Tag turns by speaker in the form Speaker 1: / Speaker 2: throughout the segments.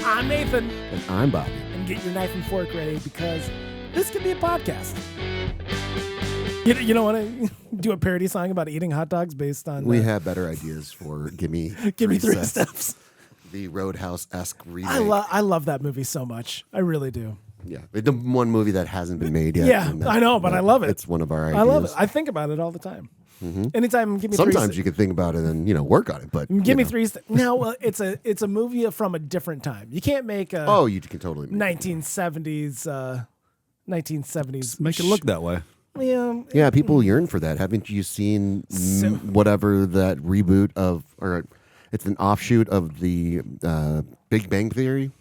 Speaker 1: I'm Nathan.
Speaker 2: And I'm Bobby.
Speaker 1: And get your knife and fork ready because this could be a podcast. You don't want to do a parody song about eating hot dogs based on...
Speaker 2: We have better ideas for Gimme
Speaker 1: Three Steps.
Speaker 2: The Roadhouse-esque remake.
Speaker 1: I love that movie so much. I really do.
Speaker 2: Yeah, the one movie that hasn't been made yet.
Speaker 1: Yeah, I know, but I love it.
Speaker 2: It's one of our ideas.
Speaker 1: I love it. I think about it all the time. Mm-hmm. Anytime, give me
Speaker 2: Sometimes you can think about it and work on it, but
Speaker 1: give me three. No, it's a movie from a different time. You can't make a.
Speaker 2: Oh, you can totally make
Speaker 1: 1970s. 1970s.
Speaker 3: Make it look that way.
Speaker 2: Yeah, people yearn for that. Haven't you seen whatever that reboot of, or it's an offshoot of the Big Bang Theory?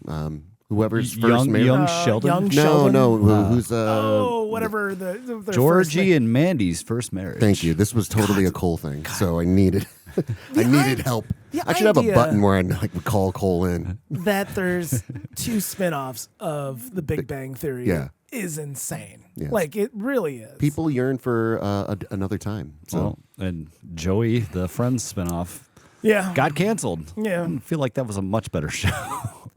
Speaker 2: Whoever's first married.
Speaker 3: Young Sheldon?
Speaker 1: Young Sheldon?
Speaker 2: No, who's
Speaker 1: whatever the
Speaker 3: Georgie and Mandy's first marriage.
Speaker 2: Thank you. This was totally a Cole thing, so I needed help. I should have a button where I would call Cole in.
Speaker 1: That there's two spin-offs of the Big Bang Theory is insane.
Speaker 2: Yes.
Speaker 1: Like, it really is.
Speaker 2: People yearn for another time. So.
Speaker 3: Well, and Joey, the Friends spinoff, got canceled.
Speaker 1: Yeah.
Speaker 3: I feel like that was a much better show.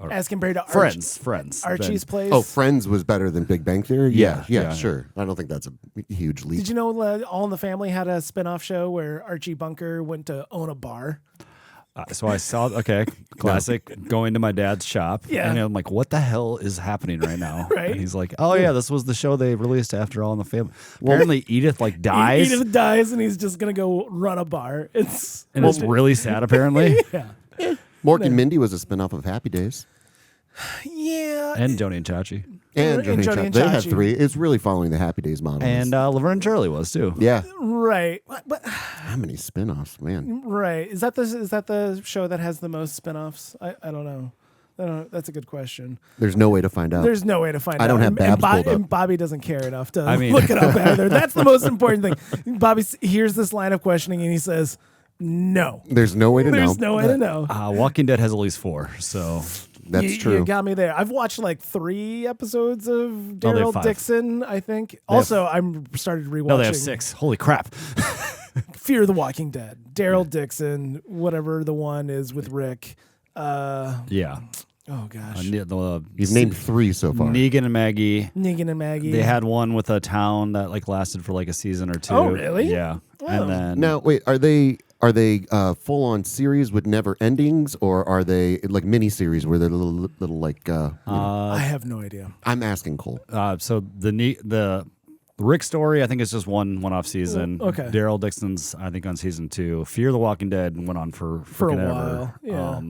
Speaker 1: As compared to
Speaker 3: Friends.
Speaker 1: Archie's Place.
Speaker 2: Oh, Friends was better than Big Bang Theory?
Speaker 3: Yeah,
Speaker 2: sure. I don't think that's a huge leap.
Speaker 1: Did you know All in the Family had a spin-off show where Archie Bunker went to own a bar?
Speaker 3: So I saw, classic, going to my dad's shop.
Speaker 1: Yeah.
Speaker 3: And I'm like, what the hell is happening right now?
Speaker 1: Right.
Speaker 3: And he's like, oh, yeah, this was the show they released after All in the Family. Apparently, Edith, dies.
Speaker 1: Edith dies, and he's just going to go run a bar.
Speaker 3: It's really sad, apparently.
Speaker 1: Yeah.
Speaker 2: Mork and Mindy was a spinoff of Happy Days.
Speaker 1: Yeah.
Speaker 3: And Joni and Chachi.
Speaker 2: And
Speaker 1: Joni
Speaker 2: Joni
Speaker 1: and
Speaker 2: They had
Speaker 1: Chachi.
Speaker 2: three. It's really following the Happy Days model.
Speaker 3: And Laverne and Shirley was, too.
Speaker 2: yeah.
Speaker 1: Right. But
Speaker 2: How many spinoffs, man?
Speaker 1: right. Is that the show that has the most spin-offs? I don't know. That's a good question.
Speaker 2: There's no way to find out.
Speaker 1: There's no way to find out.
Speaker 2: I don't have Babs pulled up.
Speaker 1: And Bobby doesn't care enough to look it up either. That's the most important thing. Bobby hears this line of questioning and he says, no.
Speaker 2: There's no way to know.
Speaker 1: There's no way to know.
Speaker 3: Walking Dead has at least 4, so...
Speaker 2: That's true.
Speaker 1: You got me there. I've watched 3 episodes of
Speaker 3: they have
Speaker 1: Daryl
Speaker 3: 5.
Speaker 1: Dixon, I think. Also, I'm started rewatching.
Speaker 3: No, they have 6. Holy crap.
Speaker 1: Fear the Walking Dead. Daryl Dixon, whatever the one is with Rick.
Speaker 3: Yeah.
Speaker 1: Oh, gosh.
Speaker 2: He's named 3 so far.
Speaker 3: Negan and Maggie.
Speaker 1: Negan and Maggie.
Speaker 3: They had one with a town that lasted for a season or 2.
Speaker 1: Oh, really?
Speaker 3: Yeah.
Speaker 1: Oh.
Speaker 3: And then
Speaker 2: Now, wait, are they full on series with never endings, or are they mini series where they're little
Speaker 1: I have no idea.
Speaker 2: I'm asking Cole.
Speaker 3: so the Rick story, I think it's just one off season.
Speaker 1: Okay.
Speaker 3: Daryl Dixon's, I think, on season 2. Fear the Walking Dead went on for
Speaker 1: a
Speaker 3: freaking
Speaker 1: while.
Speaker 3: ever.
Speaker 1: Yeah.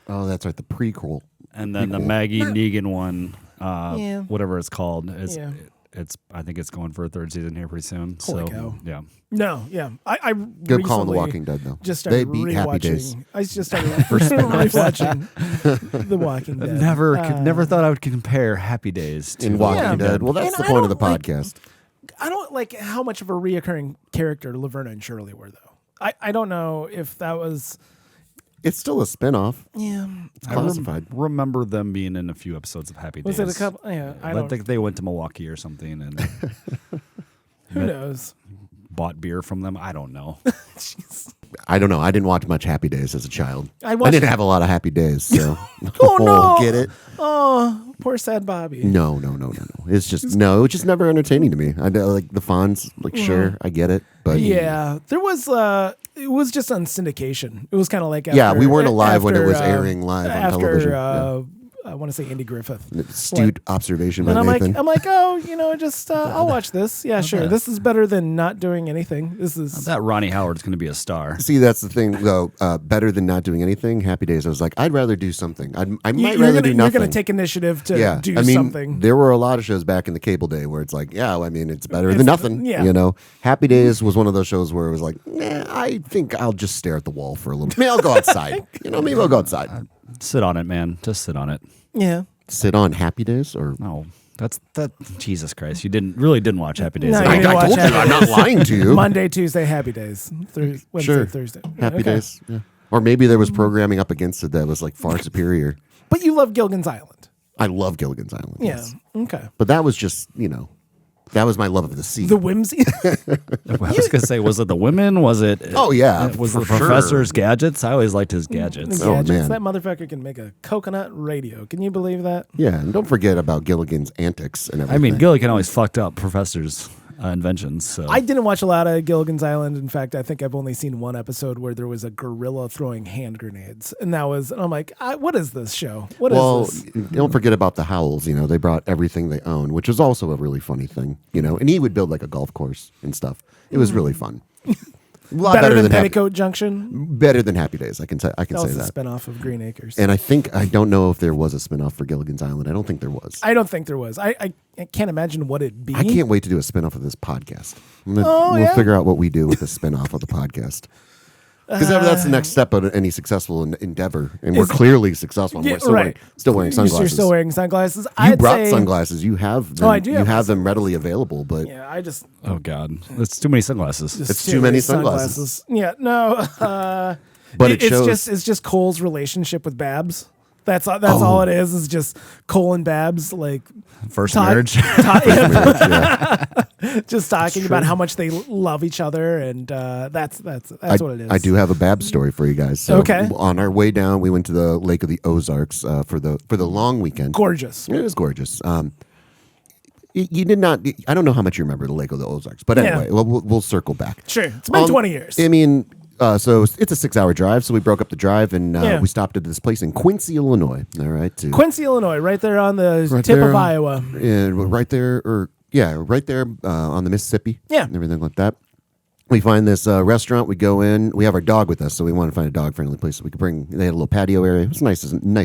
Speaker 2: Oh, that's right, the prequel.
Speaker 3: And then the Maggie Negan one,
Speaker 1: Yeah.
Speaker 3: whatever it's called, I think it's going for a 3rd season here pretty soon.
Speaker 1: Holy
Speaker 3: so
Speaker 1: cow.
Speaker 3: yeah.
Speaker 1: No, yeah. I
Speaker 2: Good call on The Walking Dead, though.
Speaker 1: Just started
Speaker 2: They beat Happy Days.
Speaker 1: I just started rewatching The Walking Dead.
Speaker 3: Never thought I would compare Happy Days to
Speaker 2: In Walking Dead. Well, that's
Speaker 1: And
Speaker 2: the
Speaker 1: I
Speaker 2: point of the
Speaker 1: don't
Speaker 2: podcast.
Speaker 1: I don't like how much of a reoccurring character Laverne and Shirley were, though. I don't know if that was...
Speaker 2: It's still a spinoff.
Speaker 1: Yeah.
Speaker 2: It's classified.
Speaker 3: remember them being in a few episodes of Happy Days.
Speaker 1: Was it a couple? Yeah,
Speaker 3: I think they went to Milwaukee or something and
Speaker 1: Who knows?
Speaker 3: bought beer from them. I don't know.
Speaker 2: I don't know. I didn't watch much Happy Days as a child.
Speaker 1: I
Speaker 2: didn't have a lot of Happy Days, so.
Speaker 1: Oh, no.
Speaker 2: Get it?
Speaker 1: Oh, poor sad Bobby.
Speaker 2: No. It's just, it was just never entertaining to me. I like the Fonz, sure, I get it. But
Speaker 1: Yeah, there was, it was just on syndication. It was kind of like after,
Speaker 2: we weren't alive when it was airing live on television.
Speaker 1: I want to say Andy Griffith.
Speaker 2: Astute observation by
Speaker 1: And
Speaker 2: Nathan.
Speaker 1: I'm like, oh, just I'll watch this. Yeah, sure. This is better than not doing anything. This is
Speaker 3: That Ronnie Howard's going to be a star.
Speaker 2: See, that's the thing, though. Better than not doing anything. Happy Days. I was like, I'd rather do something. I might rather do nothing.
Speaker 1: You're going to take initiative to do something.
Speaker 2: There were a lot of shows back in the cable day where it's like, it's better than nothing.
Speaker 1: Yeah.
Speaker 2: Happy Days was one of those shows where it was like, I think I'll just stare at the wall for a little bit. Maybe I'll go outside. Maybe I'll go outside.
Speaker 3: Sit on it, man. Just sit on it.
Speaker 1: Yeah.
Speaker 2: Sit on Happy Days or
Speaker 3: No, that's that. Jesus Christ, you really didn't watch Happy Days.
Speaker 1: No,
Speaker 3: I
Speaker 1: you didn't
Speaker 2: I
Speaker 1: watch
Speaker 2: told you,
Speaker 1: Happy
Speaker 2: I'm not
Speaker 1: Days.
Speaker 2: lying to you.
Speaker 1: Monday, Tuesday, Happy Days. Wednesday,
Speaker 2: Sure.
Speaker 1: Thursday.
Speaker 2: Happy
Speaker 1: Okay.
Speaker 2: Days. Yeah. Or maybe there was programming up against it that was far superior.
Speaker 1: But you love Gilligan's Island.
Speaker 2: I love Gilligan's Island.
Speaker 1: Yeah.
Speaker 2: Yes.
Speaker 1: Okay.
Speaker 2: But that was just, That was my love of the sea.
Speaker 1: The whimsy.
Speaker 3: I was gonna say, was it the women? Was it?
Speaker 2: Oh, yeah,
Speaker 3: Was it the
Speaker 2: for sure.
Speaker 3: professor's gadgets? I always liked his gadgets.
Speaker 2: Oh,
Speaker 1: Gadgets.
Speaker 2: man.
Speaker 1: That motherfucker can make a coconut radio. Can you believe that?
Speaker 2: Yeah, and don't forget about Gilligan's antics and everything.
Speaker 3: I mean, Gilligan always fucked up professors' inventions. So.
Speaker 1: I didn't watch a lot of Gilligan's Island. In fact, I think I've only seen one episode where there was a gorilla throwing hand grenades, and I'm like, what is this show? What is this?
Speaker 2: Don't forget about the Howells. They brought everything they own, which was also a really funny thing. And he would build like a golf course and stuff. It was really fun. A lot
Speaker 1: Better than Petticoat Junction.
Speaker 2: Better than Happy Days. I can say
Speaker 1: That was
Speaker 2: that.
Speaker 1: a spinoff of Green Acres.
Speaker 2: And I don't know if there was a spinoff for Gilligan's Island. I don't think there was.
Speaker 1: I don't think there was. I can't imagine what it'd be.
Speaker 2: I can't wait to do a spinoff of this podcast. We'll figure out what we do with the spinoff of the podcast. Because that's the next step of any successful endeavor. And we're clearly successful. And we're still wearing sunglasses.
Speaker 1: You're still wearing sunglasses.
Speaker 2: You brought sunglasses. You have them.
Speaker 1: Oh, I do.
Speaker 2: You have them readily available, but
Speaker 1: Yeah, I just.
Speaker 3: Oh God, that's too many sunglasses.
Speaker 2: It's too many sunglasses.
Speaker 1: Yeah, no.
Speaker 2: But it shows.
Speaker 1: It's just Cole's relationship with Babs. That's all it is. Is just Cole and Babs like
Speaker 3: First marriage.
Speaker 1: Just talking about how much they love each other, and that's what it is.
Speaker 2: I do have a Babs story for you guys. So
Speaker 1: Okay.
Speaker 2: On our way down, we went to the Lake of the Ozarks for the long weekend.
Speaker 1: Gorgeous.
Speaker 2: It was gorgeous. You did not. I don't know how much you remember the Lake of the Ozarks, but anyway, we'll circle back.
Speaker 1: Sure, it's been 20 years.
Speaker 2: I mean, so it's a 6-hour drive. So we broke up the drive and we stopped at this place in Quincy, Illinois. All right,
Speaker 1: Quincy, Illinois, right there on the tip of Iowa.
Speaker 2: Yeah, right there, right there on the Mississippi.
Speaker 1: Yeah,
Speaker 2: and everything like that. We find this restaurant. We go in. We have our dog with us, so we want to find a dog-friendly place so we could bring. They had a little patio area. It was nice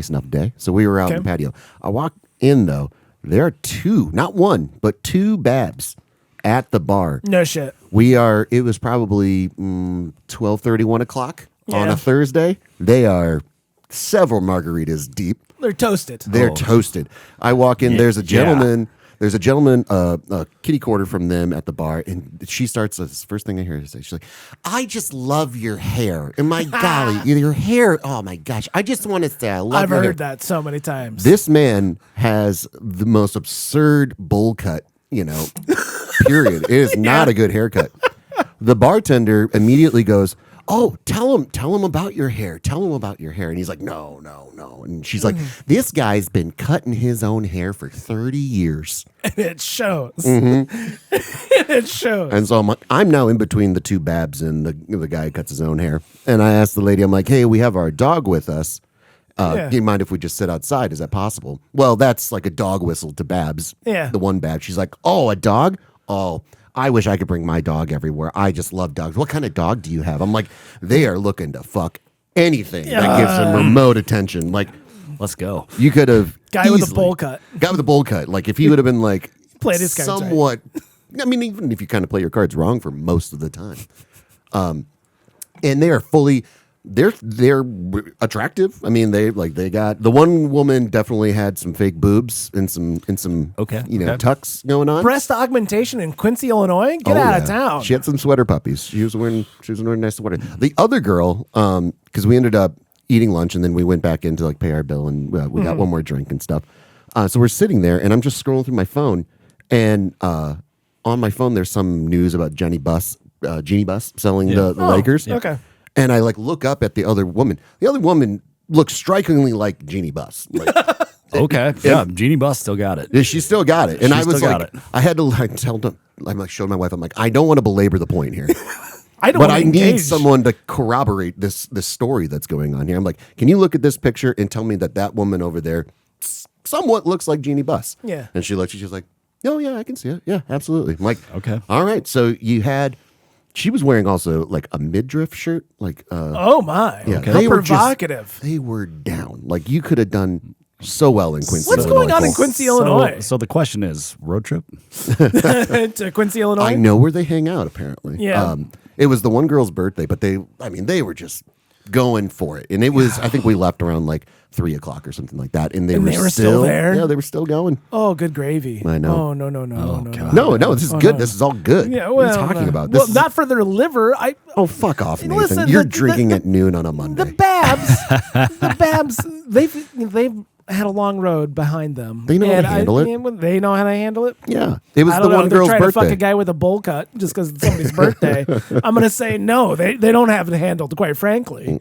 Speaker 2: enough day. So we were out in the patio. I walk in though. There are not one, but two Babs at the bar.
Speaker 1: No shit.
Speaker 2: It was probably 12:30, 1 o'clock on a Thursday. They are several margaritas deep.
Speaker 1: They're toasted.
Speaker 2: They're toasted. I walk in. There's a gentleman. There's a gentleman, a kitty quarter from them at the bar, and she starts. This first thing I hear her say, she's like, "I just love your hair, and my golly, your hair. Oh my gosh, I just want to say I love."
Speaker 1: I've
Speaker 2: your hair."
Speaker 1: heard that so many times.
Speaker 2: This man has the most absurd bowl cut. Period. It is not a good haircut. The bartender immediately goes, "Oh, tell him about your hair. Tell him about your hair." And he's like, no. And she's like, "This guy's been cutting his own hair for 30 years.
Speaker 1: And it shows.
Speaker 2: Mm-hmm.
Speaker 1: It shows.
Speaker 2: And so I'm now in between the two Babs and the guy who cuts his own hair. And I asked the lady, I'm like, "Hey, we have our dog with us. Do you mind if we just sit outside? Is that possible?" Well, that's like a dog whistle to Babs.
Speaker 1: Yeah.
Speaker 2: The one Babs. She's like, "Oh, a dog? Oh, I wish I could bring my dog everywhere. I just love dogs. What kind of dog do you have?" I'm like, they are looking to fuck anything that gives them remote attention. Like,
Speaker 3: Let's go.
Speaker 2: you could have
Speaker 1: Guy with a bowl cut.
Speaker 2: Guy with a bowl cut. Like if he would have been like
Speaker 1: Played his cards right.
Speaker 2: somewhat. I mean, even if you kind of play your cards wrong for most of the time, and they are fully. They're attractive. I mean, they got the one woman definitely had some fake boobs and some tucks going on.
Speaker 1: Breast augmentation in Quincy, Illinois. Get out of town.
Speaker 2: She had some sweater puppies. She was wearing a nice sweater. The other girl, because we ended up eating lunch and then we went back in to like pay our bill and we got one more drink and stuff. So we're sitting there and I'm just scrolling through my phone and on my phone there's some news about Jeannie Buss selling the Lakers.
Speaker 1: Okay.
Speaker 2: And I look up at the other woman. The other woman looks strikingly like Jeannie Buss.
Speaker 3: Okay. Yeah. Jeannie Buss still got it.
Speaker 2: Yeah, she still got it. And I was
Speaker 3: still
Speaker 2: like,
Speaker 3: got it.
Speaker 2: I had to tell them, showed my wife, I'm like, I don't want to belabor the point here.
Speaker 1: I
Speaker 2: need someone to corroborate this story that's going on here. I'm like, can you look at this picture and tell me that woman over there somewhat looks like Jeannie Buss?
Speaker 1: Yeah.
Speaker 2: And she looks, she's like, "Oh yeah, I can see it. Yeah, absolutely." I'm like,
Speaker 3: okay.
Speaker 2: All right. So she was wearing also like a midriff shirt,
Speaker 1: oh my!
Speaker 2: Yeah,
Speaker 1: okay. How provocative!
Speaker 2: They were down. Like you could have done so well in Quincy.
Speaker 1: What's going on in Quincy, Illinois?
Speaker 3: So the question is, road trip
Speaker 1: to Quincy, Illinois.
Speaker 2: I know where they hang out. Apparently,
Speaker 1: yeah.
Speaker 2: It was the one girl's birthday, but they were just going for it, and it was. I think we left around like 3 o'clock or something like that, and they were still there. Yeah, they were still going.
Speaker 1: Oh, good gravy!
Speaker 2: I know.
Speaker 1: Oh no!
Speaker 2: No, this is good. This is all good.
Speaker 1: Yeah,
Speaker 2: what are you talking about?
Speaker 1: Well, not for their liver.
Speaker 2: Oh, fuck off, Nathan!
Speaker 1: Listen,
Speaker 2: You're drinking at noon on a Monday.
Speaker 1: The Babs, they've I had a long road behind them.
Speaker 2: They know how to handle it.
Speaker 1: They know how to handle it.
Speaker 2: Yeah, it was
Speaker 1: I
Speaker 2: the
Speaker 1: don't know.
Speaker 2: one
Speaker 1: They're
Speaker 2: girl's
Speaker 1: trying to
Speaker 2: birthday.
Speaker 1: fuck a guy with a bowl cut just because it's somebody's birthday. I'm gonna say no. They don't have it handled. Quite frankly,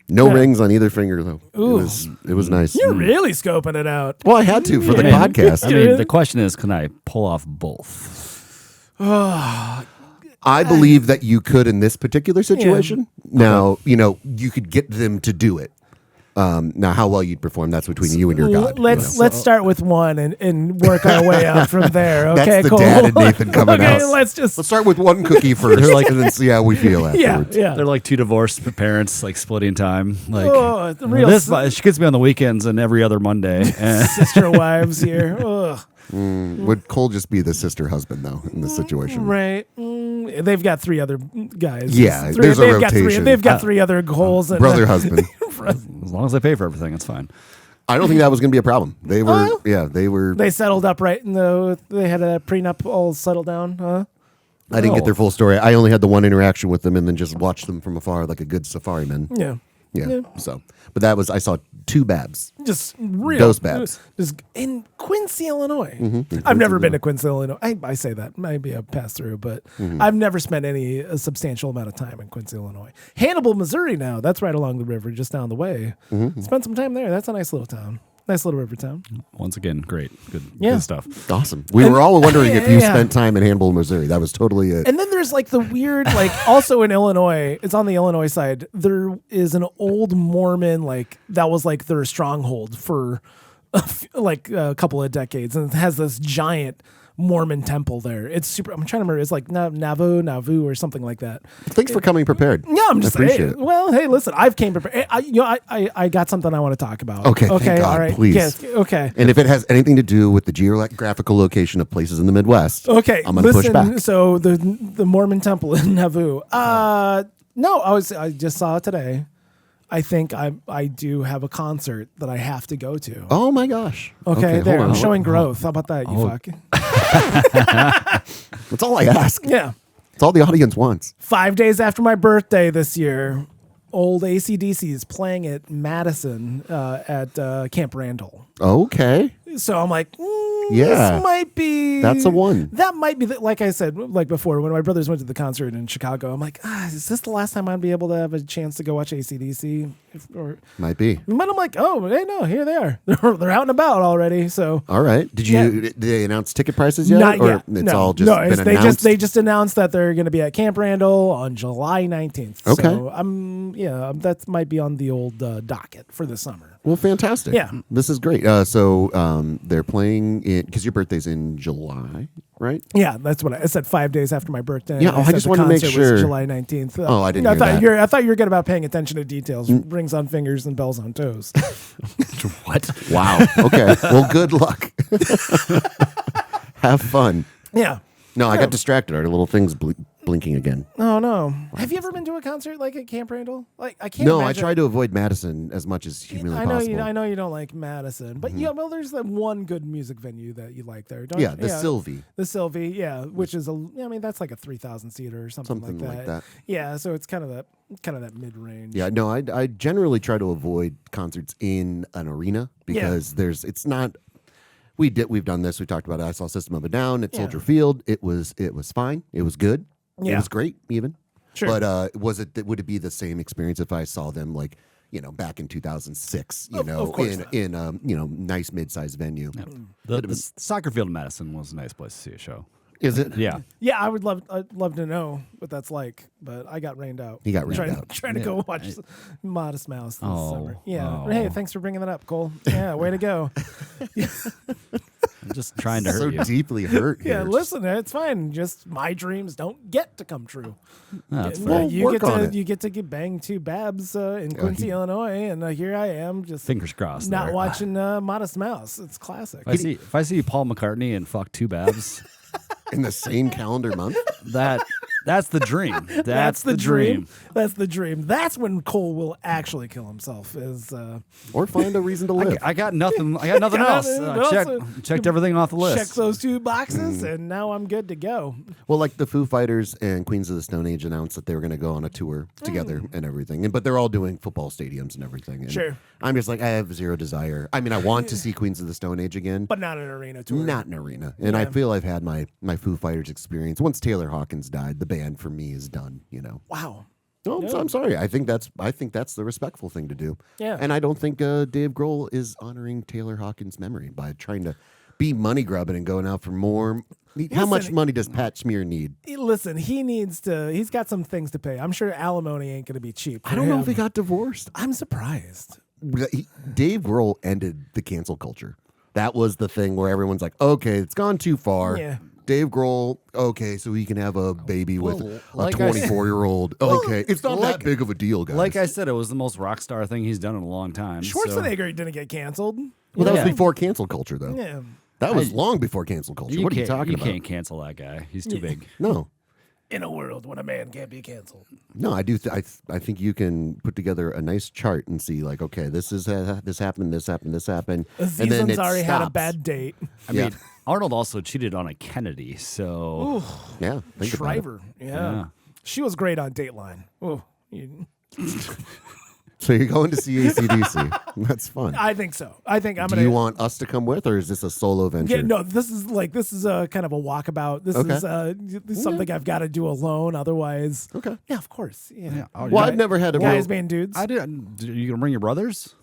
Speaker 2: No rings on either finger though.
Speaker 1: Ooh.
Speaker 2: It was nice.
Speaker 1: you're really scoping it out.
Speaker 2: Well, I had to for the
Speaker 3: I mean,
Speaker 2: podcast.
Speaker 3: I mean, the question is, can I pull off both?
Speaker 2: I believe that you could in this particular situation. Now, you could get them to do it. Now, how well you'd perform, that's between you and your God.
Speaker 1: Let's start with one and work our way up from there. Okay,
Speaker 2: That's the
Speaker 1: cool.
Speaker 2: dad and Nathan coming
Speaker 1: okay,
Speaker 2: out.
Speaker 1: let's
Speaker 2: start with one cookie first, and then see how we feel afterwards.
Speaker 1: yeah.
Speaker 3: They're like two divorced parents, like splitting time. Like
Speaker 1: The real
Speaker 3: she gets me on the weekends and every other Monday. And
Speaker 1: sister wives here. Ugh.
Speaker 2: Would Cole just be the sister husband though in this situation?
Speaker 1: Right. They've got 3 other guys.
Speaker 2: Yeah, there's a rotation.
Speaker 1: They've got 3 other Coles. And,
Speaker 2: Brother husband.
Speaker 3: as long as I pay for everything, it's fine.
Speaker 2: I don't think that was going to be a problem. They were.
Speaker 1: They settled up right, and they had a prenup all settled down. Huh?
Speaker 2: I didn't get their full story. I only had the one interaction with them, and then just watched them from afar like a good safari man.
Speaker 1: Yeah.
Speaker 2: Yeah. So, but I saw 2 Babs.
Speaker 1: Just real.
Speaker 2: Those Babs.
Speaker 1: Just in Quincy, Illinois.
Speaker 2: Mm-hmm.
Speaker 1: I've never been to Quincy, Illinois. I say that. Maybe a pass through, but I've never spent a substantial amount of time in Quincy, Illinois. Hannibal, Missouri now. That's right along the river, just down the way. Spent some time there. That's a nice little town. Nice little river town.
Speaker 3: Once again, great. Good stuff.
Speaker 2: Awesome. We were all wondering if you spent time in Hannibal, Missouri. That was totally it.
Speaker 1: And then there's like the weird, also in Illinois, it's on the Illinois side, there is an old Mormon, that was like their stronghold for a couple of decades. And it has this giant Mormon temple there. It's super, I'm trying to remember, it's like Nauvoo or something like that.
Speaker 2: Thanks for coming prepared.
Speaker 1: Yeah, I'm just
Speaker 2: appreciate it.
Speaker 1: Well, hey, listen, I've came prepared. I got something I want to talk about.
Speaker 2: Okay, thank God,
Speaker 1: all right,
Speaker 2: please.
Speaker 1: Yes, okay.
Speaker 2: And if it has anything to do with the geographical location of places in the Midwest,
Speaker 1: Okay,
Speaker 2: I'm going to push back.
Speaker 1: So the Mormon temple in Nauvoo. No, I just saw it today. I think I do have a concert that I have to go to.
Speaker 2: Oh my gosh.
Speaker 1: Okay, there.
Speaker 2: hold
Speaker 1: I'm
Speaker 2: on.
Speaker 1: showing growth. How about that, you fuck?
Speaker 2: That's all I ask.
Speaker 1: Yeah.
Speaker 2: It's all the audience wants.
Speaker 1: 5 days after my birthday this year, old AC/DC is playing at Madison at Camp Randall.
Speaker 2: Okay.
Speaker 1: So I'm like,
Speaker 2: Yeah.
Speaker 1: this might be.
Speaker 2: That's a one.
Speaker 1: That might be, like I said, like before, when my brothers went to the concert in Chicago, I'm like, is this the last time I'd be able to have a chance to go watch AC/DC?
Speaker 2: Might be.
Speaker 1: But I'm like, oh, hey, no, here they are. They're out and about already. So.
Speaker 2: All right. Did they announce ticket prices yet?
Speaker 1: Not
Speaker 2: or
Speaker 1: yet.
Speaker 2: It's all just been announced?
Speaker 1: They just announced that they're going to be at Camp Randall on July 19th.
Speaker 2: Okay.
Speaker 1: So that might be on the old docket for the summer.
Speaker 2: Well, fantastic.
Speaker 1: Yeah.
Speaker 2: This is great. So they're playing it because your birthday's in July, right?
Speaker 1: Yeah, that's what I said. 5 days after my birthday.
Speaker 2: Yeah, I just wanted to make sure.
Speaker 1: Was July 19th.
Speaker 2: Oh, I didn't
Speaker 1: I
Speaker 2: hear
Speaker 1: thought
Speaker 2: that.
Speaker 1: I thought you were good about paying attention to details. Rings on fingers and bells on toes.
Speaker 3: What?
Speaker 2: Wow. Okay. Well, good luck. Have fun.
Speaker 1: Yeah.
Speaker 2: No, I got distracted. Our little thing's blinking again.
Speaker 1: Oh no! Have you ever been to a concert like at Camp Randall? Like I can't.
Speaker 2: No, I
Speaker 1: imagine.
Speaker 2: try to avoid Madison as much as humanly possible.
Speaker 1: I know you don't like Madison, but yeah, well, there's that one good music venue that you like there, don't
Speaker 2: Yeah,
Speaker 1: you?
Speaker 2: the Sylvie.
Speaker 1: The Sylvie, yeah, which is that's like a 3,000 seater or something like that. Yeah, so it's kind of that mid range.
Speaker 2: Yeah, no, I generally try to avoid concerts in an arena because it's not. We've done this. We talked about it. I saw System of a Down at Soldier Field. It was fine. It was good.
Speaker 1: Yeah.
Speaker 2: It was great even.
Speaker 1: Sure.
Speaker 2: But would it be the same experience if I saw them back in 2006,
Speaker 1: Of course not.
Speaker 2: in a nice mid-sized venue?
Speaker 3: Yeah. The soccer field in Madison was a nice place to see a show.
Speaker 2: Is it?
Speaker 3: Yeah.
Speaker 1: Yeah, I'd love to know what that's like, but I got rained out.
Speaker 2: He got rained out.
Speaker 1: Trying to go watch Modest Mouse this summer. Yeah.
Speaker 3: Oh.
Speaker 1: Hey, thanks for bringing that up, Cole. Yeah, way to go.
Speaker 3: I'm just trying to hurt
Speaker 2: So
Speaker 3: you.
Speaker 2: deeply hurt.
Speaker 1: Yeah,
Speaker 2: here.
Speaker 1: listen, it's fine. Just my dreams don't get to come true.
Speaker 3: No, that's
Speaker 1: Well,
Speaker 3: fair.
Speaker 1: you
Speaker 2: work on it.
Speaker 1: get to get bang 2 Babs in Quincy, Illinois, and here I am just
Speaker 3: Fingers crossed.
Speaker 1: not
Speaker 3: there.
Speaker 1: watching Modest Mouse. It's classic.
Speaker 3: If I see Paul McCartney and fuck 2 Babs,
Speaker 2: in the same calendar month.
Speaker 3: that That's the dream.
Speaker 1: That's the dream. That's the dream. That's when Cole will actually kill himself.
Speaker 2: Or find a reason to live.
Speaker 3: I got nothing. I got nothing else. Checked everything off the list.
Speaker 1: Check those 2 boxes, and now I'm good to go.
Speaker 2: Well, like the Foo Fighters and Queens of the Stone Age announced that they were going to go on a tour together and everything, but they're all doing football stadiums and everything. And
Speaker 1: Sure.
Speaker 2: I'm just like, I have zero desire. I mean, I want to see Queens of the Stone Age again,
Speaker 1: But not an arena tour.
Speaker 2: not an arena. And I feel I've had my Foo Fighters experience. Once Taylor Hawkins died, the band for me is done.
Speaker 1: Wow.
Speaker 2: No, I'm sorry. I think that's the respectful thing to do.
Speaker 1: Yeah.
Speaker 2: And I don't think Dave Grohl is honoring Taylor Hawkins' memory by trying to be money grubbing and going out for more. How much money does Pat Smear need?
Speaker 1: Listen, he's got some things to pay. I'm sure alimony ain't going to be cheap.
Speaker 2: I don't know if he got divorced.
Speaker 1: I'm surprised.
Speaker 2: Dave Grohl ended the cancel culture. That was the thing where everyone's like, okay, it's gone too far.
Speaker 1: Yeah.
Speaker 2: Dave Grohl, okay, so he can have a baby with a
Speaker 3: like
Speaker 2: 24-year-old. Okay, it's not that big of a deal, guys.
Speaker 3: Like I said, it was the most rock star thing he's done in a long time.
Speaker 1: Schwarzenegger didn't get canceled.
Speaker 2: Well, that was before cancel culture, though.
Speaker 1: Yeah.
Speaker 2: That was long before cancel culture. What are you talking about?
Speaker 3: You can't cancel that guy. He's too big.
Speaker 2: No.
Speaker 1: In a world when a man can't be canceled.
Speaker 2: No, I do. I think you can put together a nice chart and see, like, okay, this happened, this happened, this happened, and then it
Speaker 1: already had a
Speaker 2: stops.
Speaker 1: bad date.
Speaker 3: I mean, Arnold also cheated on a Kennedy, so
Speaker 2: Yeah, think about it.
Speaker 1: Shriver. Yeah. She was great on Dateline. Oh,
Speaker 2: So you're going to see ACDC. That's fun.
Speaker 1: I think so. I think I'm
Speaker 2: Do
Speaker 1: gonna.
Speaker 2: you want us to come with, or is this a solo venture?
Speaker 1: Yeah, no, this is a kind of a walkabout. This is something I've got to do alone. Otherwise,
Speaker 2: Okay.
Speaker 1: Yeah, of course. Yeah.
Speaker 2: Well, I've never had a
Speaker 1: guys
Speaker 2: real.
Speaker 1: being dudes.
Speaker 3: I did. You gonna bring your brothers?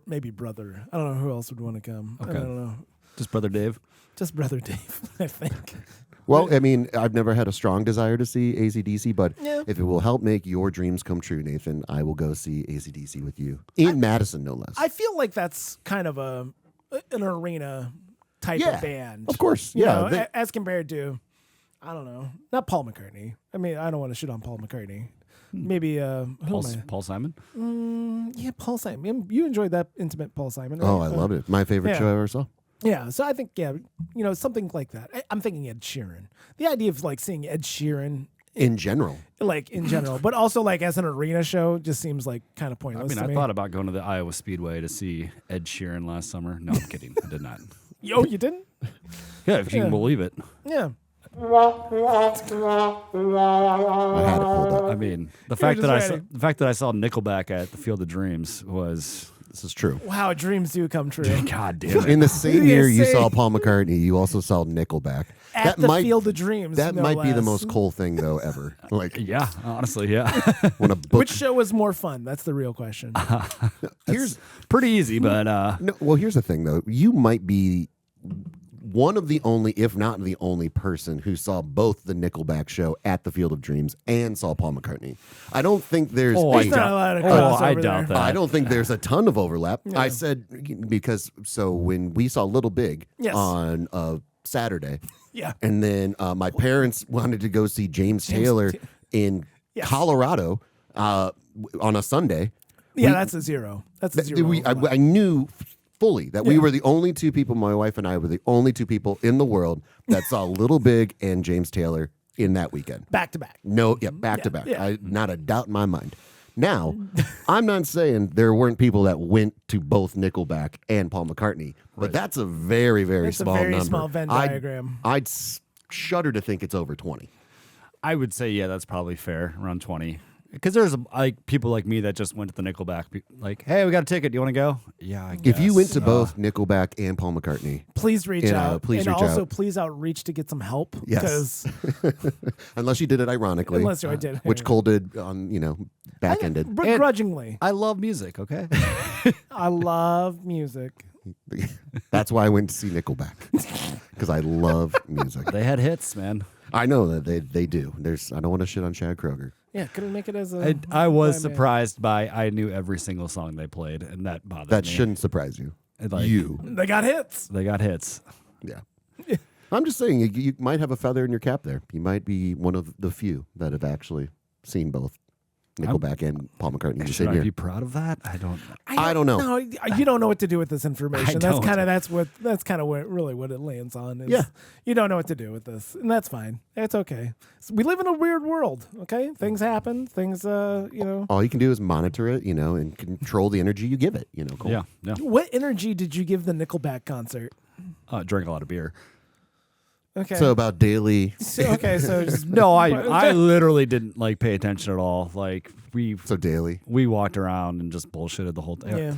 Speaker 1: Maybe brother. I don't know who else would want to come. I don't know.
Speaker 3: Just brother Dave.
Speaker 1: Just brother Dave. I think.
Speaker 2: Well, I mean, I've never had a strong desire to see ACDC, but
Speaker 1: Yeah.
Speaker 2: if it will help make your dreams come true, Nathan, I will go see ACDC with you in Madison, no less.
Speaker 1: I feel like that's kind of an arena type of band.
Speaker 2: Of course,
Speaker 1: You
Speaker 2: yeah.
Speaker 1: know, as compared to, I don't know, not Paul McCartney. I mean, I don't want to shit on Paul McCartney. Maybe
Speaker 3: Paul Simon.
Speaker 1: Yeah, Paul Simon. You enjoyed that intimate Paul Simon, right?
Speaker 2: I loved it. My favorite show I ever saw.
Speaker 1: Yeah, so I think something like that. I'm thinking Ed Sheeran. The idea of like seeing Ed Sheeran
Speaker 2: In general.
Speaker 1: like in general, but also like as an arena show just seems like kind of pointless.
Speaker 3: I thought about going to the Iowa Speedway to see Ed Sheeran last summer. No, I'm kidding. I did not.
Speaker 1: Yo, you didn't?
Speaker 3: Yeah, if you can believe it.
Speaker 1: Yeah.
Speaker 2: I had it pulled up.
Speaker 3: I mean, the fact that
Speaker 1: just
Speaker 3: I saw Nickelback at the Field of Dreams was
Speaker 2: This is true.
Speaker 1: Wow, dreams do come true.
Speaker 3: God damn it.
Speaker 2: In the same year you
Speaker 1: Say-
Speaker 2: saw Paul McCartney, you also saw Nickelback.
Speaker 1: At the Field of Dreams.
Speaker 2: That
Speaker 1: no
Speaker 2: might be the
Speaker 1: less.
Speaker 2: most Cole thing though ever. Like
Speaker 3: Yeah, honestly, yeah.
Speaker 2: when a book.
Speaker 1: Which show was more fun? That's the real question.
Speaker 2: Here's
Speaker 3: Pretty easy, but
Speaker 2: no, well, here's the thing though. You might be one of the only, if not the only person who saw both the Nickelback show at the Field of Dreams and saw Paul McCartney. I don't think there's
Speaker 1: There's not a lot of crossover
Speaker 3: I
Speaker 1: there.
Speaker 3: doubt that.
Speaker 2: I don't think there's a ton of overlap. I said because so when we saw Little Big
Speaker 1: Yes.
Speaker 2: on Saturday,
Speaker 1: Yeah.
Speaker 2: and then my parents wanted to go see James Taylor in
Speaker 1: Yes.
Speaker 2: Colorado on a Sunday.
Speaker 1: Yeah, that's a zero. That's a zero.
Speaker 2: I knew fully that we were the only two people, my wife and I were the only two people in the world that saw Little Big and James Taylor in that weekend.
Speaker 1: Back to back.
Speaker 2: No, back to back.
Speaker 1: yeah.
Speaker 2: Not a doubt in my mind. Now, I'm not saying there weren't people that went to both Nickelback and Paul McCartney, but that's a very, very
Speaker 1: It's a
Speaker 2: small
Speaker 1: very
Speaker 2: number.
Speaker 1: small Venn diagram.
Speaker 2: I'd shudder to think it's over 20.
Speaker 3: I would say, yeah, that's probably fair, around 20. Because there's like people like me that just went to the Nickelback, like, hey, we got a ticket. Do you want to go? Yeah, I guess.
Speaker 2: If you went to both Nickelback and Paul McCartney,
Speaker 1: Please reach
Speaker 2: And,
Speaker 1: out.
Speaker 2: please
Speaker 1: and
Speaker 2: reach
Speaker 1: also
Speaker 2: out.
Speaker 1: please outreach to get some help.
Speaker 2: Yes. Unless you did it ironically,
Speaker 1: Unless I did.
Speaker 2: which Cole did on, back-ended.
Speaker 1: Begrudgingly.
Speaker 3: I love music, okay?
Speaker 1: I love music.
Speaker 2: That's why I went to see Nickelback, because I love music.
Speaker 3: They had hits, man.
Speaker 2: I know that they do. I don't want to shit on Chad Kroger.
Speaker 1: Yeah, couldn't make it as a.
Speaker 3: I was
Speaker 1: Batman.
Speaker 3: surprised by I knew every single song they played, and that bothered
Speaker 2: That
Speaker 3: me.
Speaker 2: shouldn't surprise you.
Speaker 3: Like-
Speaker 2: You.
Speaker 1: They got hits.
Speaker 3: They got hits.
Speaker 2: Yeah. I'm just saying, you might have a feather in your cap there. You might be one of the few that have actually seen both. Nickelback and Paul McCartney. in the
Speaker 3: Should
Speaker 2: same
Speaker 3: I
Speaker 2: year.
Speaker 3: be proud of that? I don't.
Speaker 2: I don't know.
Speaker 1: No, you don't know what to do with this information.
Speaker 3: I don't.
Speaker 1: That's kind of really what it lands on. Is
Speaker 2: Yeah.
Speaker 1: You don't know what to do with this, and that's fine. It's okay. We live in a weird world. Okay, things happen. Things,
Speaker 2: All you can do is monitor it, and control the energy you give it. Cole.
Speaker 3: Yeah.
Speaker 1: What energy did you give the Nickelback concert?
Speaker 3: Drank a lot of beer.
Speaker 1: Okay.
Speaker 2: So about daily.
Speaker 1: So just,
Speaker 3: No, I literally didn't pay attention at all.
Speaker 2: So daily.
Speaker 3: We walked around and just bullshitted the whole time.
Speaker 1: Yeah.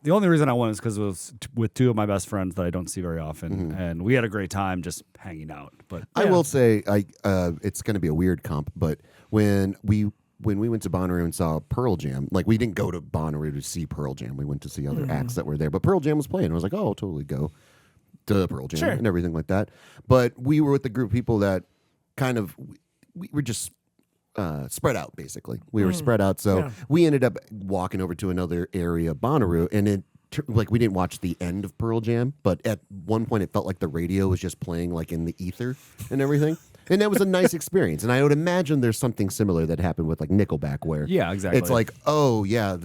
Speaker 3: The only reason I went is because it was with two of my best friends that I don't see very often, and we had a great time just hanging out. But
Speaker 2: I will say, it's going to be a weird comp, but when we went to Bonnaroo and saw Pearl Jam, we didn't go to Bonnaroo to see Pearl Jam. We went to see other acts that were there, but Pearl Jam was playing. I was like, oh, I'll totally go to Pearl Jam and everything like that. But we were with a group of people that kind of we were just spread out. Basically, we were spread out, so we ended up walking over to another area, Bonnaroo, and it. We didn't watch the end of Pearl Jam, but at one point it felt like the radio was just playing in the ether and everything. And that was a nice experience. And I would imagine there's something similar that happened with Nickelback where
Speaker 3: exactly.
Speaker 2: It's oh yeah,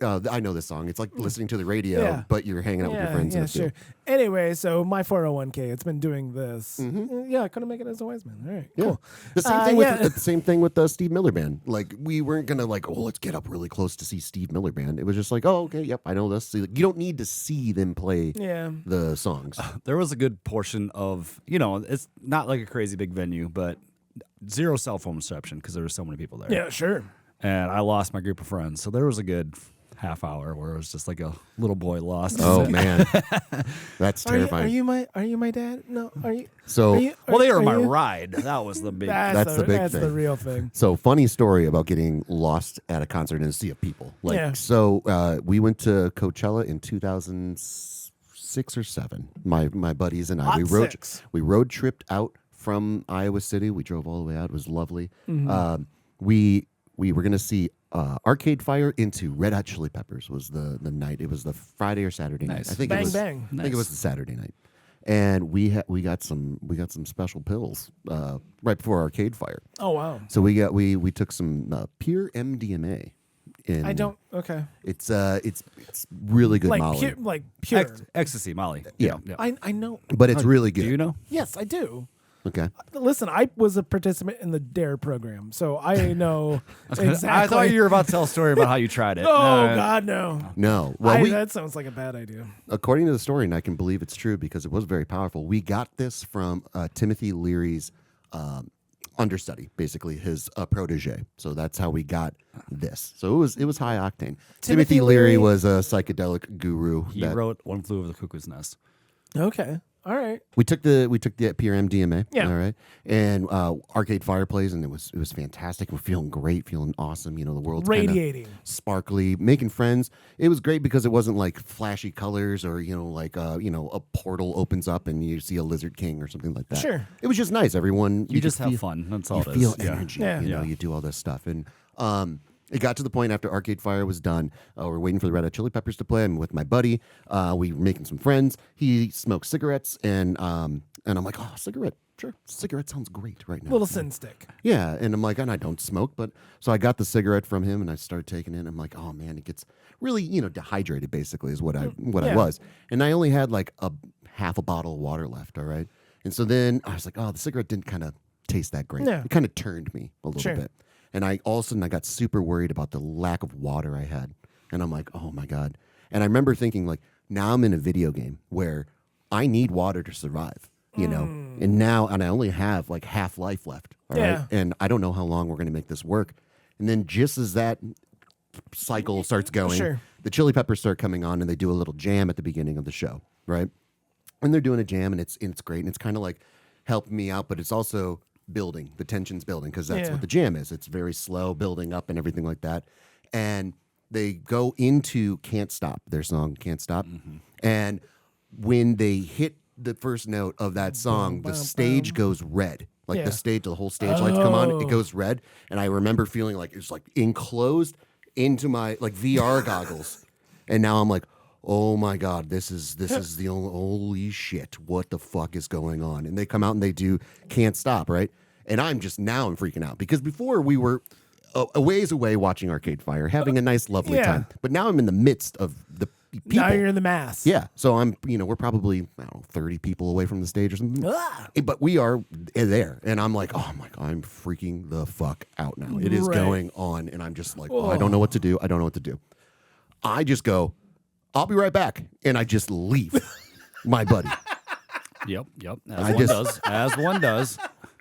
Speaker 2: I know this song. It's like listening to the radio, but you're hanging out with your friends.
Speaker 1: Yeah, sure. Anyway, so my 401k, it's been doing this. Yeah, I couldn't make it as a wise man. All right, cool.
Speaker 2: The same thing with the Steve Miller Band. We weren't gonna let's get up really close to see Steve Miller Band. It was just oh okay, yep, I know this. You don't need to see them play the songs.
Speaker 3: There was a good portion of it's not a crazy big venue, but zero cell phone reception because there were so many people there.
Speaker 1: Yeah, sure.
Speaker 3: And I lost my group of friends, so there was a good half hour where it was just a little boy lost.
Speaker 2: Oh man, that's terrifying.
Speaker 1: Are you my dad? No. Are you?
Speaker 2: So
Speaker 3: they were my ride. That was the big.
Speaker 2: That's the big thing.
Speaker 1: That's the real thing.
Speaker 2: So funny story about getting lost at a concert in a sea of people. So we went to Coachella in 2006 or 7. My buddies and I we road tripped out from Iowa City. We drove all the way out. It was lovely. We were gonna see Arcade Fire into Red Hot Chili Peppers was the night. It was the Friday or Saturday night. I think
Speaker 1: Bang
Speaker 2: it was.
Speaker 1: bang.
Speaker 2: I think it was the Saturday night. And we got some special pills right before Arcade Fire.
Speaker 1: Oh wow!
Speaker 2: So we took some pure MDMA.
Speaker 1: I don't. Okay.
Speaker 2: It's really good Molly.
Speaker 1: Pure.
Speaker 3: Ecstasy, Molly.
Speaker 2: Yeah.
Speaker 1: I know.
Speaker 2: But it's really good.
Speaker 3: Do you know?
Speaker 1: Yes, I do.
Speaker 2: Okay.
Speaker 1: Listen, I was a participant in the DARE program, so I know exactly.
Speaker 3: I thought you were about to tell a story about how you tried it.
Speaker 1: Oh God, no.
Speaker 2: No. Well,
Speaker 1: that sounds like a bad idea.
Speaker 2: According to the story, and I can believe it's true because it was very powerful. We got this from Timothy Leary's understudy, basically his protege. So that's how we got this. So it was high octane. Timothy Leary was a psychedelic guru.
Speaker 3: He wrote One Flew Over the Cuckoo's Nest.
Speaker 1: Okay. All right.
Speaker 2: We took the pure MDMA.
Speaker 1: Yeah.
Speaker 2: All right. And Arcade Fire plays, and it was fantastic. We're feeling great, feeling awesome. The world's
Speaker 1: radiating,
Speaker 2: sparkly, making friends. It was great because it wasn't flashy colors or a portal opens up and you see a lizard king or something like that.
Speaker 1: Sure.
Speaker 2: It was just nice. Everyone
Speaker 3: You just have fun. That's all
Speaker 2: you
Speaker 3: it is.
Speaker 2: feel energy.
Speaker 1: Yeah.
Speaker 2: You do all this stuff and. It got to the point after Arcade Fire was done. We're waiting for the Red Hot Chili Peppers to play. I'm with my buddy. We were making some friends. He smokes cigarettes, and I'm like, oh, cigarette. Sure, cigarette sounds great right now.
Speaker 1: little sin stick.
Speaker 2: Yeah, and I'm like, and I don't smoke, but so I got the cigarette from him, and I started taking it. And I'm like, oh man, it gets really, dehydrated. Basically, is what I was, and I only had a half a bottle of water left. All right, and so then I was like, oh, the cigarette didn't kind of taste that great.
Speaker 1: Yeah.
Speaker 2: It kind of turned me a little bit. And all of a sudden I got super worried about the lack of water I had. And I'm like, oh my God. And I remember thinking now I'm in a video game where I need water to survive, and I only have half life left. All right. And I don't know how long we're going to make this work. And then just as that cycle starts going, the Chili Peppers start coming on and they do a little jam at the beginning of the show. Right. And they're doing a jam and it's great. And it's kind of helping me out, but it's also building. The tension's building because that's what the jam is. It's very slow building up and everything like that. And they go into Can't Stop, their song Can't Stop. Mm-hmm. And when they hit the first note of that song, the stage goes red. The whole stage lights come on, it goes red. And I remember feeling it's enclosed into my VR goggles. And now I'm like, oh my God, this is the only, holy shit, what the fuck is going on? And they come out and they do Can't Stop, right? And I'm freaking out because before we were a ways away watching Arcade Fire, having a nice, lovely
Speaker 1: Yeah.
Speaker 2: time. But now I'm in the midst of the people.
Speaker 1: Now you're in the mass.
Speaker 2: Yeah, so we're probably, I don't know, 30 people away from the stage or something.
Speaker 1: Ah.
Speaker 2: But we are there, and I'm like, oh my God, I'm freaking the fuck out now. It is
Speaker 1: Right.
Speaker 2: going on, and I'm just like, I don't know what to do. I don't know what to do. I just go, I'll be right back, and I just leave my buddy.
Speaker 3: Yep. As one does.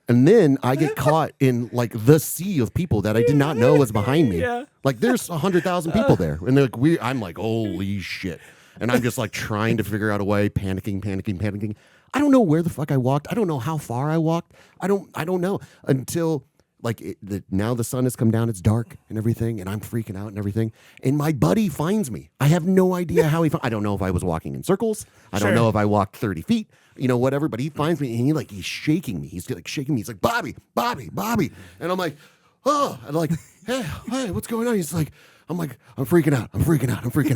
Speaker 2: And then I get caught in like the sea of people that I did not know was behind me.
Speaker 1: Yeah.
Speaker 2: Like there's 100,000 people there, and they're like, I'm like, holy shit. And I'm just like trying to figure out a way, panicking. I don't know where the fuck I walked. I don't know how far I walked. I don't know until like now the sun has come down. It's dark and everything, and I'm freaking out and everything. And my buddy finds me. I have no idea how I don't know if I was walking in circles. I don't know if I walked 30 feet. Whatever. But he finds me, and he's shaking me. He's like shaking me. He's like, Bobby. And I'm like, oh, I'm like, hey, what's going on? He's like, I'm freaking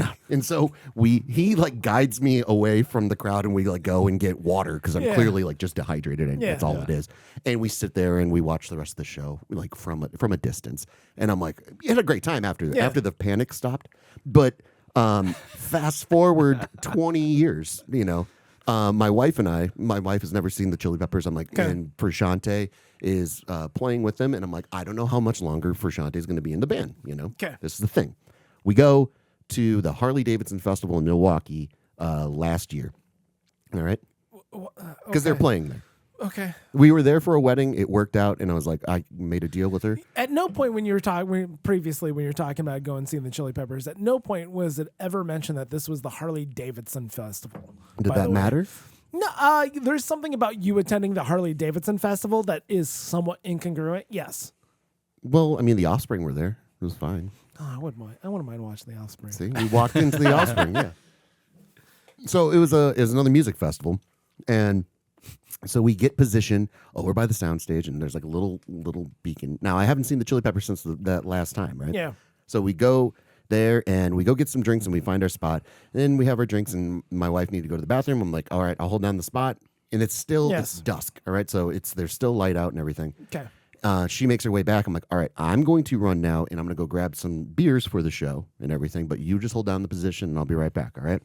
Speaker 2: out. And so he like guides me away from the crowd, and we like go and get water because I'm clearly like just dehydrated, and that's all it is. And we sit there and we watch the rest of the show like from a distance. And I'm like, we had a great time after the panic stopped. But fast forward 20 years, my wife has never seen the Chili Peppers. I'm like, and Frusciante is playing with them. And I'm like, I don't know how much longer Frusciante is going to be in the band. This is the thing. We go to the Harley Davidson Festival in Milwaukee last year. All right. Because they're playing there.
Speaker 1: Okay.
Speaker 2: We were there for a wedding. It worked out. And I was like, I made a deal with her.
Speaker 1: At no point when you were talking, when you were talking about going and seeing the Chili Peppers, at no point was it ever mentioned that this was the Harley Davidson Festival.
Speaker 2: Did that matter?
Speaker 1: No, there's something about you attending the Harley Davidson Festival that is somewhat incongruent. Yes.
Speaker 2: Well, I mean, the Offspring were there. It was fine.
Speaker 1: Oh, I wouldn't mind watching the Offspring.
Speaker 2: See, we walked into the Offspring, yeah. So it was another music festival, and so we get positioned over by the soundstage, and there's like a little beacon. Now I haven't seen the Chili Peppers since that last time, right?
Speaker 1: Yeah.
Speaker 2: So we go there and we go get some drinks and we find our spot. And then we have our drinks and my wife needed to go to the bathroom. I'm like, all right, I'll hold down the spot. And it's still it's dusk, all right? So there's still light out and everything.
Speaker 1: Okay.
Speaker 2: She makes her way back. I'm like, all right, I'm going to run now and I'm going to go grab some beers for the show and everything, but you just hold down the position and I'll be right back, all right?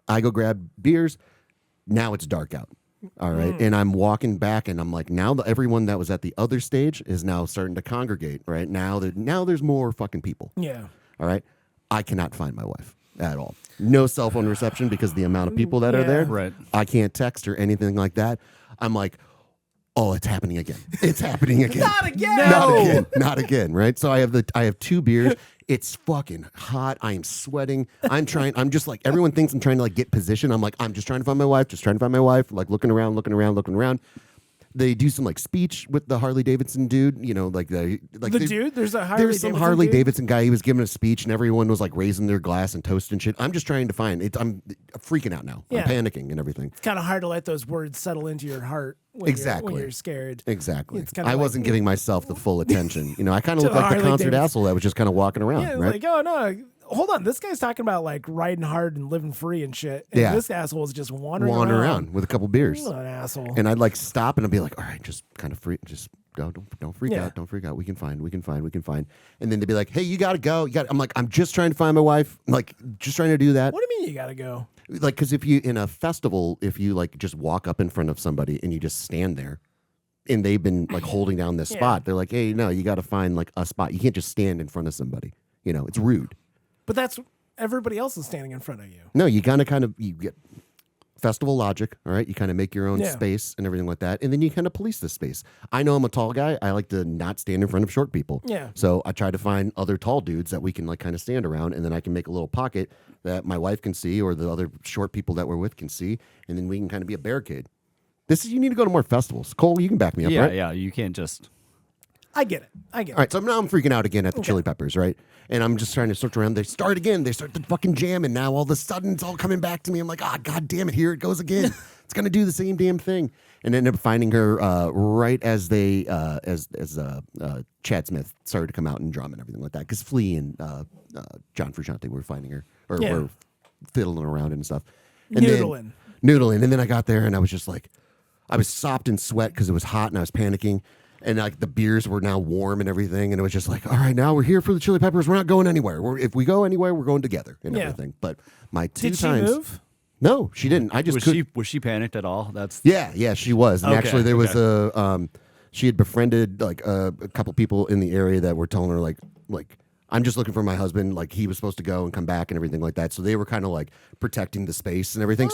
Speaker 2: I go grab beers. Now it's dark out. All right. And I'm walking back and I'm like, now everyone that was at the other stage is now starting to congregate, right? Now there's more fucking people.
Speaker 1: Yeah.
Speaker 2: All right. I cannot find my wife at all. No cell phone reception because the amount of people that are there.
Speaker 3: Right.
Speaker 2: I can't text or anything like that. I'm like, oh, it's happening again. It's happening again.
Speaker 1: Not again.
Speaker 2: Not again. Right. So I have 2 beers. It's fucking hot. I am sweating. I'm just like, everyone thinks I'm trying to like get position. I'm like, I'm just trying to find my wife, like looking around. They do some like speech with the Harley Davidson dude,
Speaker 1: Dude, there's a
Speaker 2: There's some Harley Davidson guy. He was giving a speech and everyone was like raising their glass and toast and shit. I'm just trying to find it. I'm freaking out now.
Speaker 1: Yeah.
Speaker 2: I'm panicking and everything.
Speaker 1: It's kind of hard to let those words settle into your heart when you're scared.
Speaker 2: Exactly.
Speaker 1: It's kinda
Speaker 2: I wasn't giving myself the full attention. I kind of looked like the concert asshole that was just kind of walking around.
Speaker 1: Yeah,
Speaker 2: right?
Speaker 1: like, oh no, hold on. This guy's talking about like riding hard and living free and shit. And this asshole is just wandering around
Speaker 2: with a couple beers.
Speaker 1: What an asshole.
Speaker 2: And I'd like stop and I'd be like, all right, just kind of free, just don't freak out. Don't freak out. We can find. And then they'd be like, hey, you got to go. I'm like, I'm just trying to find my wife. Like, just trying to do that.
Speaker 1: What do you mean you got to go?
Speaker 2: Like, because if you, in a festival, if you like just walk up in front of somebody and you just stand there and they've been like holding down this spot, they're like, hey, no, you got to find like a spot. You can't just stand in front of somebody. It's rude.
Speaker 1: But that's everybody else is standing in front of you.
Speaker 2: No, you gotta you get festival logic, all right? You kind of make your own space and everything like that, and then you kind of police the space. I know I'm a tall guy. I like to not stand in front of short people.
Speaker 1: Yeah.
Speaker 2: So I try to find other tall dudes that we can like kind of stand around, and then I can make a little pocket that my wife can see or the other short people that we're with can see, and then we can kind of be a barricade. You need to go to more festivals. Cole, you can back me up, right?
Speaker 3: Yeah, you can't just...
Speaker 1: I get it.
Speaker 2: All right, so now I'm freaking out again at the Chili Peppers, right? And I'm just trying to search around. They start again. They start the fucking jam, and now all of a sudden it's all coming back to me. I'm like, god damn it, here it goes again. It's gonna do the same damn thing. And ended up finding her right as they Chad Smith started to come out and drum and everything like that. Because Flea and John Frusciante were finding her or were fiddling around and stuff. And noodling. And then I got there and I was just like, I was sopped in sweat because it was hot and I was panicking. And like the beers were now warm and everything, and it was just like, all right, now we're here for the Chili Peppers. We're not going anywhere. If we go anywhere, we're going together and everything. But my two
Speaker 1: Did
Speaker 2: times,
Speaker 1: she move?
Speaker 2: No, she didn't. I just
Speaker 3: was she panicked at all? That's
Speaker 2: yeah, she was. And
Speaker 3: Okay,
Speaker 2: actually, there was she had befriended like a couple people in the area that were telling her like I'm just looking for my husband. Like he was supposed to go and come back and everything like that. So they were kind of like protecting the space and everything.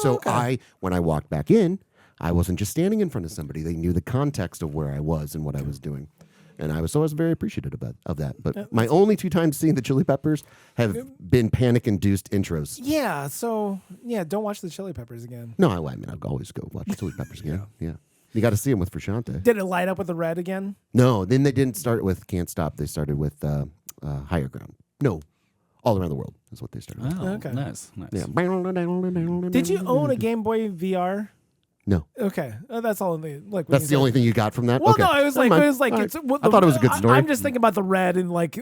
Speaker 2: When I walked back in, I wasn't just standing in front of somebody. They knew the context of where I was and what I was doing. And I was very appreciative of that. But my only 2 times seeing the Chili Peppers have been panic-induced intros.
Speaker 1: Yeah, so, don't watch the Chili Peppers again.
Speaker 2: No, I mean, I'll always go watch the Chili Peppers again. Yeah. You got to see them with Frusciante.
Speaker 1: Did it light up with the red again?
Speaker 2: No, then they didn't start with Can't Stop. They started with Higher Ground. No, All Around the World is what they started with.
Speaker 3: Oh,
Speaker 1: Okay.
Speaker 3: nice.
Speaker 2: Yeah.
Speaker 1: Did you own a Game Boy VR?
Speaker 2: No.
Speaker 1: Okay, that's all. Like
Speaker 2: That's the only thing you got from that?
Speaker 1: Well,
Speaker 2: okay.
Speaker 1: no, it was like
Speaker 2: Never
Speaker 1: All
Speaker 2: mind.
Speaker 1: it's. Well,
Speaker 2: I thought it was a good story.
Speaker 1: I'm just thinking about the red and like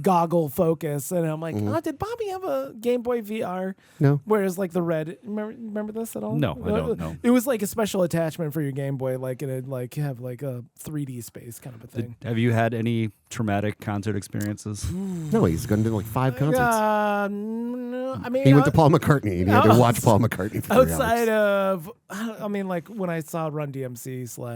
Speaker 1: goggle focus, and I'm like,
Speaker 2: Mm-hmm.
Speaker 1: oh, did Bobby have a Game Boy VR?
Speaker 2: No.
Speaker 1: Whereas like the red, remember this at all?
Speaker 3: No, I don't know.
Speaker 1: It was like a special attachment for your Game Boy, like it'd like have like a 3D space kind of a thing.
Speaker 3: Have you had any traumatic concert experiences?
Speaker 2: No, he's going to do like 5 concerts.
Speaker 1: No, I mean,
Speaker 2: He went to Paul McCartney and he had to watch Paul McCartney for 3
Speaker 1: outside
Speaker 2: hours.
Speaker 1: of, I mean, like when I saw Run DMC /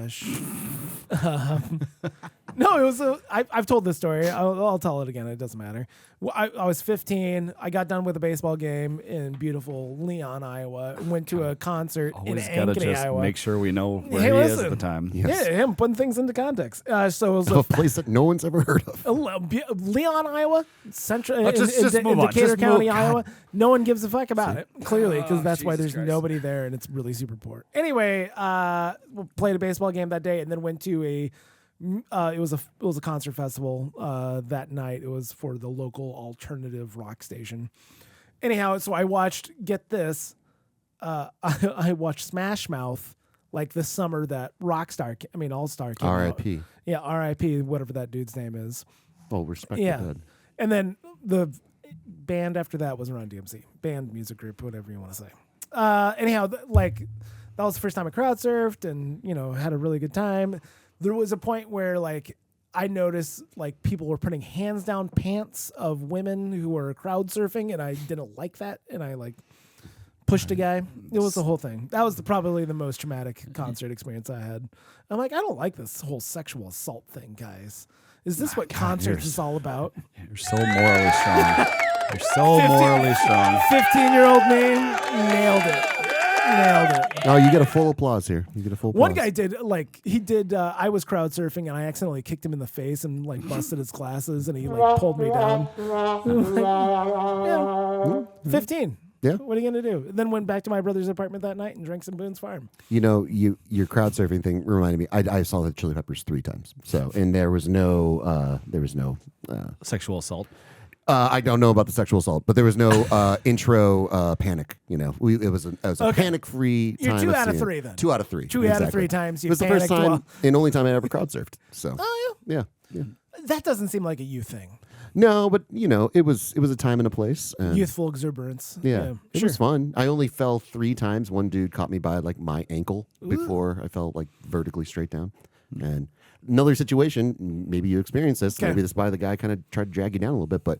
Speaker 1: no, it was I've told this story. I'll tell it again. It doesn't matter. Well, I was 15. I got done with a baseball game in beautiful Leon, Iowa. Went to a concert in
Speaker 3: Always gotta
Speaker 1: Ankeny,
Speaker 3: just
Speaker 1: Iowa.
Speaker 3: make sure we know where
Speaker 1: Hey,
Speaker 3: he is
Speaker 1: listen.
Speaker 3: at the time.
Speaker 2: Yes.
Speaker 1: Yeah, him putting things into context. So it was
Speaker 2: A place that no one's ever heard of.
Speaker 1: Leon, Iowa, Central in
Speaker 3: just move on.
Speaker 1: Decatur
Speaker 3: Just
Speaker 1: County,
Speaker 3: move.
Speaker 1: Iowa. No one gives a fuck about it, clearly, because that's why
Speaker 3: Jesus
Speaker 1: there's
Speaker 3: Christ.
Speaker 1: nobody there and it's really super poor. Anyway, played a baseball game that day and then went to a. It was a concert festival that night. It was for the local alternative rock station. Anyhow, so I watched. Get this, I watched Smash Mouth like the summer that All Star came out.
Speaker 2: R.I.P.
Speaker 1: Yeah, R.I.P. Whatever that dude's name is.
Speaker 2: Oh, respect
Speaker 1: Yeah,
Speaker 2: the dead.
Speaker 1: and then the band after that was Run DMC, band, music group, whatever you want to say. Anyhow, like that was the first time I crowd surfed, and had a really good time. There was a point where like I noticed like people were putting hands down pants of women who were crowd surfing, and I didn't like that, and I like pushed a guy. It was the whole thing. That was probably the most traumatic concert experience I had. I'm like, I don't like this whole sexual assault thing, guys. Is this what concerts is all about?
Speaker 3: You're so morally strong. You're so morally strong.
Speaker 1: 15-year-old me nailed it.
Speaker 2: Oh, you get a full applause here. You get a full applause.
Speaker 1: One guy did I was crowd surfing and I accidentally kicked him in the face and like busted his glasses and he like pulled me down. Yeah. 15.
Speaker 2: Yeah.
Speaker 1: What are you gonna do? Then went back to my brother's apartment that night and drank some Boone's Farm.
Speaker 2: Your crowd surfing thing reminded me. I saw the Chili Peppers 3 times. So, and there was no
Speaker 3: Sexual assault.
Speaker 2: I don't know about the sexual assault, but there was no intro panic. It was a panic-free
Speaker 1: You're
Speaker 2: time.
Speaker 1: 2
Speaker 2: of
Speaker 1: out of
Speaker 2: seeing-
Speaker 1: 3 then.
Speaker 2: 2 out of 3.
Speaker 1: 2 out of 3 times you
Speaker 2: It was the first
Speaker 1: panicked
Speaker 2: time
Speaker 1: while-
Speaker 2: and only time I ever crowd surfed. So,
Speaker 1: Oh yeah.
Speaker 2: yeah.
Speaker 1: That doesn't seem like a you thing.
Speaker 2: No, but it was a time and a place. And
Speaker 1: Youthful exuberance.
Speaker 2: Yeah, it
Speaker 1: sure.
Speaker 2: was fun. I only fell 3 times. One dude caught me by like my ankle before I fell like vertically straight down. And another situation, maybe you experienced this.
Speaker 1: Okay.
Speaker 2: Maybe this by the guy kind of tried to drag you down a little bit, but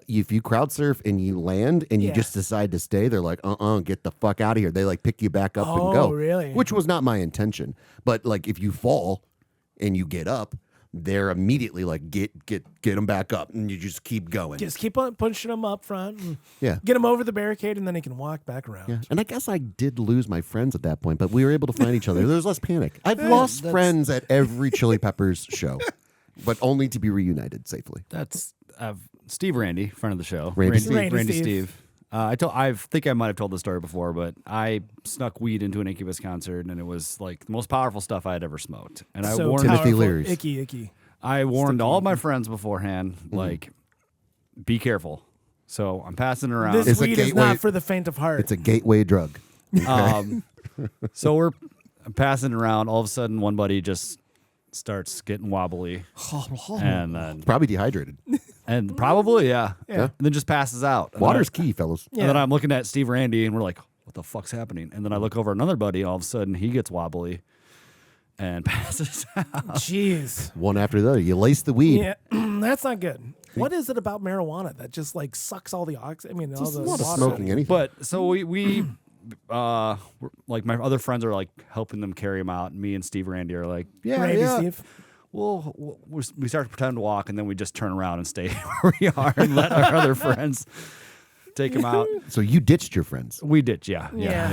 Speaker 2: if you crowd surf and you land and you
Speaker 1: Yeah.
Speaker 2: just decide to stay, they're like, get the fuck out of here. They like pick you back up and
Speaker 1: Oh,
Speaker 2: go.
Speaker 1: really?
Speaker 2: Which was not my intention. But like if you fall and you get up, they're immediately like, get them back up, and you just keep going.
Speaker 1: Just keep on pushing him up front and
Speaker 2: Yeah.
Speaker 1: get him over the barricade and then he can walk back around.
Speaker 2: Yeah. And I guess I did lose my friends at that point, but we were able to find each other. There was less panic. I've lost friends at every Chili Peppers show, but only to be reunited safely.
Speaker 3: That's Steve Randy, friend of the show.
Speaker 2: Randy
Speaker 3: Steve. I think I might have told the story before, but I snuck weed into an Incubus concert, and it was like the most powerful stuff I had ever smoked. And I
Speaker 1: So
Speaker 3: warned
Speaker 2: Timothy
Speaker 1: powerful.
Speaker 2: Leary's.
Speaker 1: Icky.
Speaker 3: I warned all of my friends beforehand, like, be careful. So I'm passing it around.
Speaker 1: This
Speaker 2: It's a
Speaker 1: weed is
Speaker 2: gateway-
Speaker 1: not for the faint of heart.
Speaker 2: It's a gateway drug.
Speaker 3: So I'm passing it around. All of a sudden, one buddy just starts getting wobbly, and then
Speaker 2: Probably dehydrated.
Speaker 3: and probably
Speaker 1: Yeah.
Speaker 3: and then just passes out. And
Speaker 2: Water's
Speaker 3: then
Speaker 2: key, fellas.
Speaker 1: Yeah.
Speaker 3: And then I'm looking at Steve Randy, and we're like, "What the fuck's happening?" And then I look over at another buddy. All of a sudden, he gets wobbly, and passes out.
Speaker 1: Jeez.
Speaker 2: One after the other. You lace the weed.
Speaker 1: Yeah, that's not good. What is it about marijuana that just like sucks all the oxygen? I mean, all the
Speaker 2: A lot of
Speaker 1: water
Speaker 2: smoking
Speaker 1: out of
Speaker 2: anything.
Speaker 3: But so we like my other friends are like helping them carry him out. And me and Steve Randy are like,
Speaker 1: it.
Speaker 3: yeah,
Speaker 1: Randy,
Speaker 3: yeah.
Speaker 1: Steve.
Speaker 3: Well, we start to pretend to walk, and then we just turn around and stay where we are and let our other friends take him out.
Speaker 2: So you ditched your friends.
Speaker 3: We did, yeah.